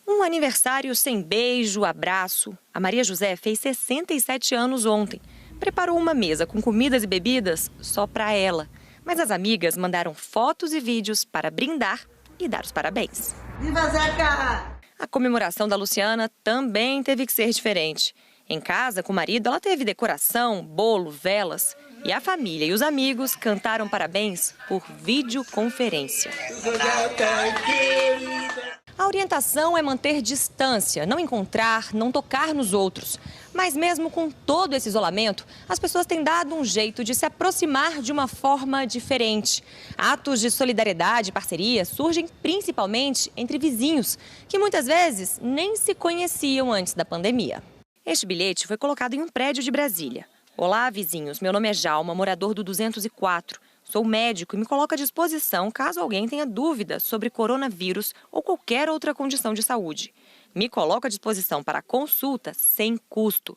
Um aniversário sem beijo, abraço. A Maria José fez 67 anos ontem. Preparou uma mesa com comidas e bebidas só para ela. Mas as amigas mandaram fotos e vídeos para brindar e dar os parabéns. Viva Zeca! A comemoração da Luciana também teve que ser diferente. Em casa, com o marido, ela teve decoração, bolo, velas. E a família e os amigos cantaram parabéns por videoconferência. A orientação é manter distância, não encontrar, não tocar nos outros. Mas mesmo com todo esse isolamento, as pessoas têm dado um jeito de se aproximar de uma forma diferente. Atos de solidariedade e parceria surgem principalmente entre vizinhos, que muitas vezes nem se conheciam antes da pandemia. Este bilhete foi colocado em um prédio de Brasília. Olá, vizinhos. Meu nome é Jalma, morador do 204. Sou médico e me coloco à disposição caso alguém tenha dúvidas sobre coronavírus ou qualquer outra condição de saúde. Me coloco à disposição para consulta sem custo.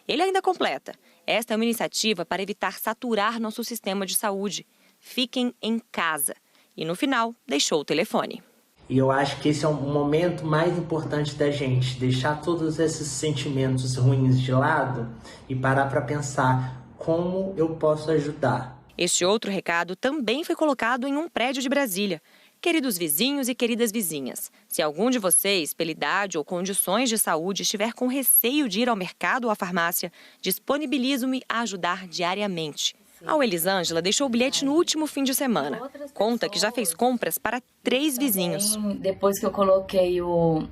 Ele ainda completa. Esta é uma iniciativa para evitar saturar nosso sistema de saúde. Fiquem em casa. E no final, deixou o telefone. E eu acho que esse é o momento mais importante da gente, deixar todos esses sentimentos ruins de lado e parar para pensar como eu posso ajudar. Este outro recado também foi colocado em um prédio de Brasília. Queridos vizinhos e queridas vizinhas, se algum de vocês, pela idade ou condições de saúde, estiver com receio de ir ao mercado ou à farmácia, disponibilizo-me a ajudar diariamente. A Elisângela deixou o bilhete no último fim de semana. Conta que já fez compras para 3 vizinhos. Depois que eu coloquei o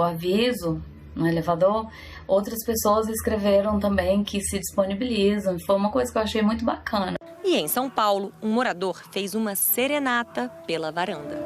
aviso no elevador, outras pessoas escreveram também que se disponibilizam. Foi uma coisa que eu achei muito bacana. E em São Paulo, um morador fez uma serenata pela varanda.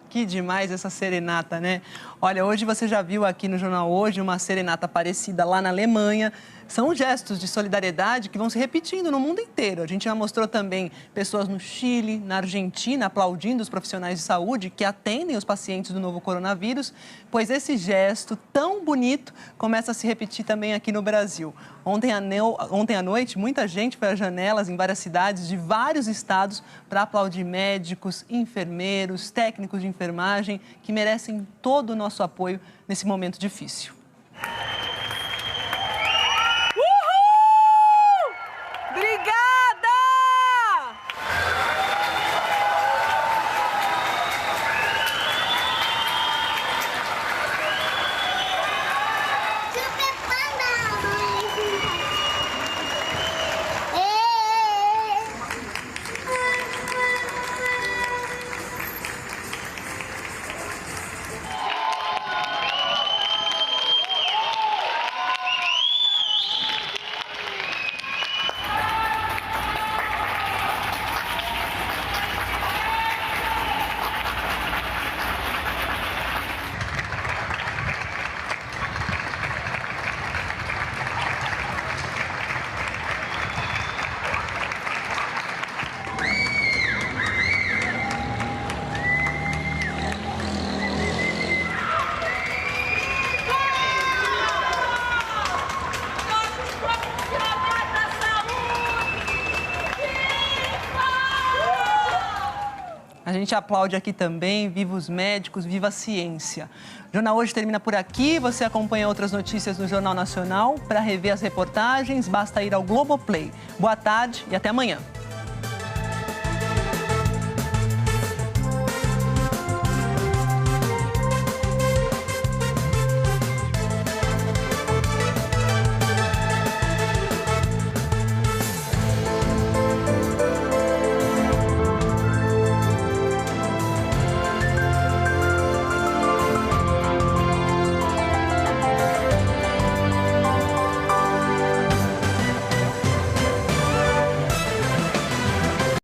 Que demais essa serenata, né? Olha, hoje você já viu aqui no Jornal Hoje uma serenata parecida lá na Alemanha. São gestos de solidariedade que vão se repetindo no mundo inteiro. A gente já mostrou também pessoas no Chile, na Argentina, aplaudindo os profissionais de saúde que atendem os pacientes do novo coronavírus, pois esse gesto tão bonito começa a se repetir também aqui no Brasil. Ontem à noite, muita gente foi às janelas em várias cidades de vários estados para aplaudir médicos, enfermeiros, técnicos de enfermagem que merecem todo o nosso apoio nesse momento difícil. A gente aplaude aqui também, viva os médicos, viva a ciência. O Jornal Hoje termina por aqui, você acompanha outras notícias no Jornal Nacional. Para rever as reportagens, basta ir ao Globoplay. Boa tarde e até amanhã.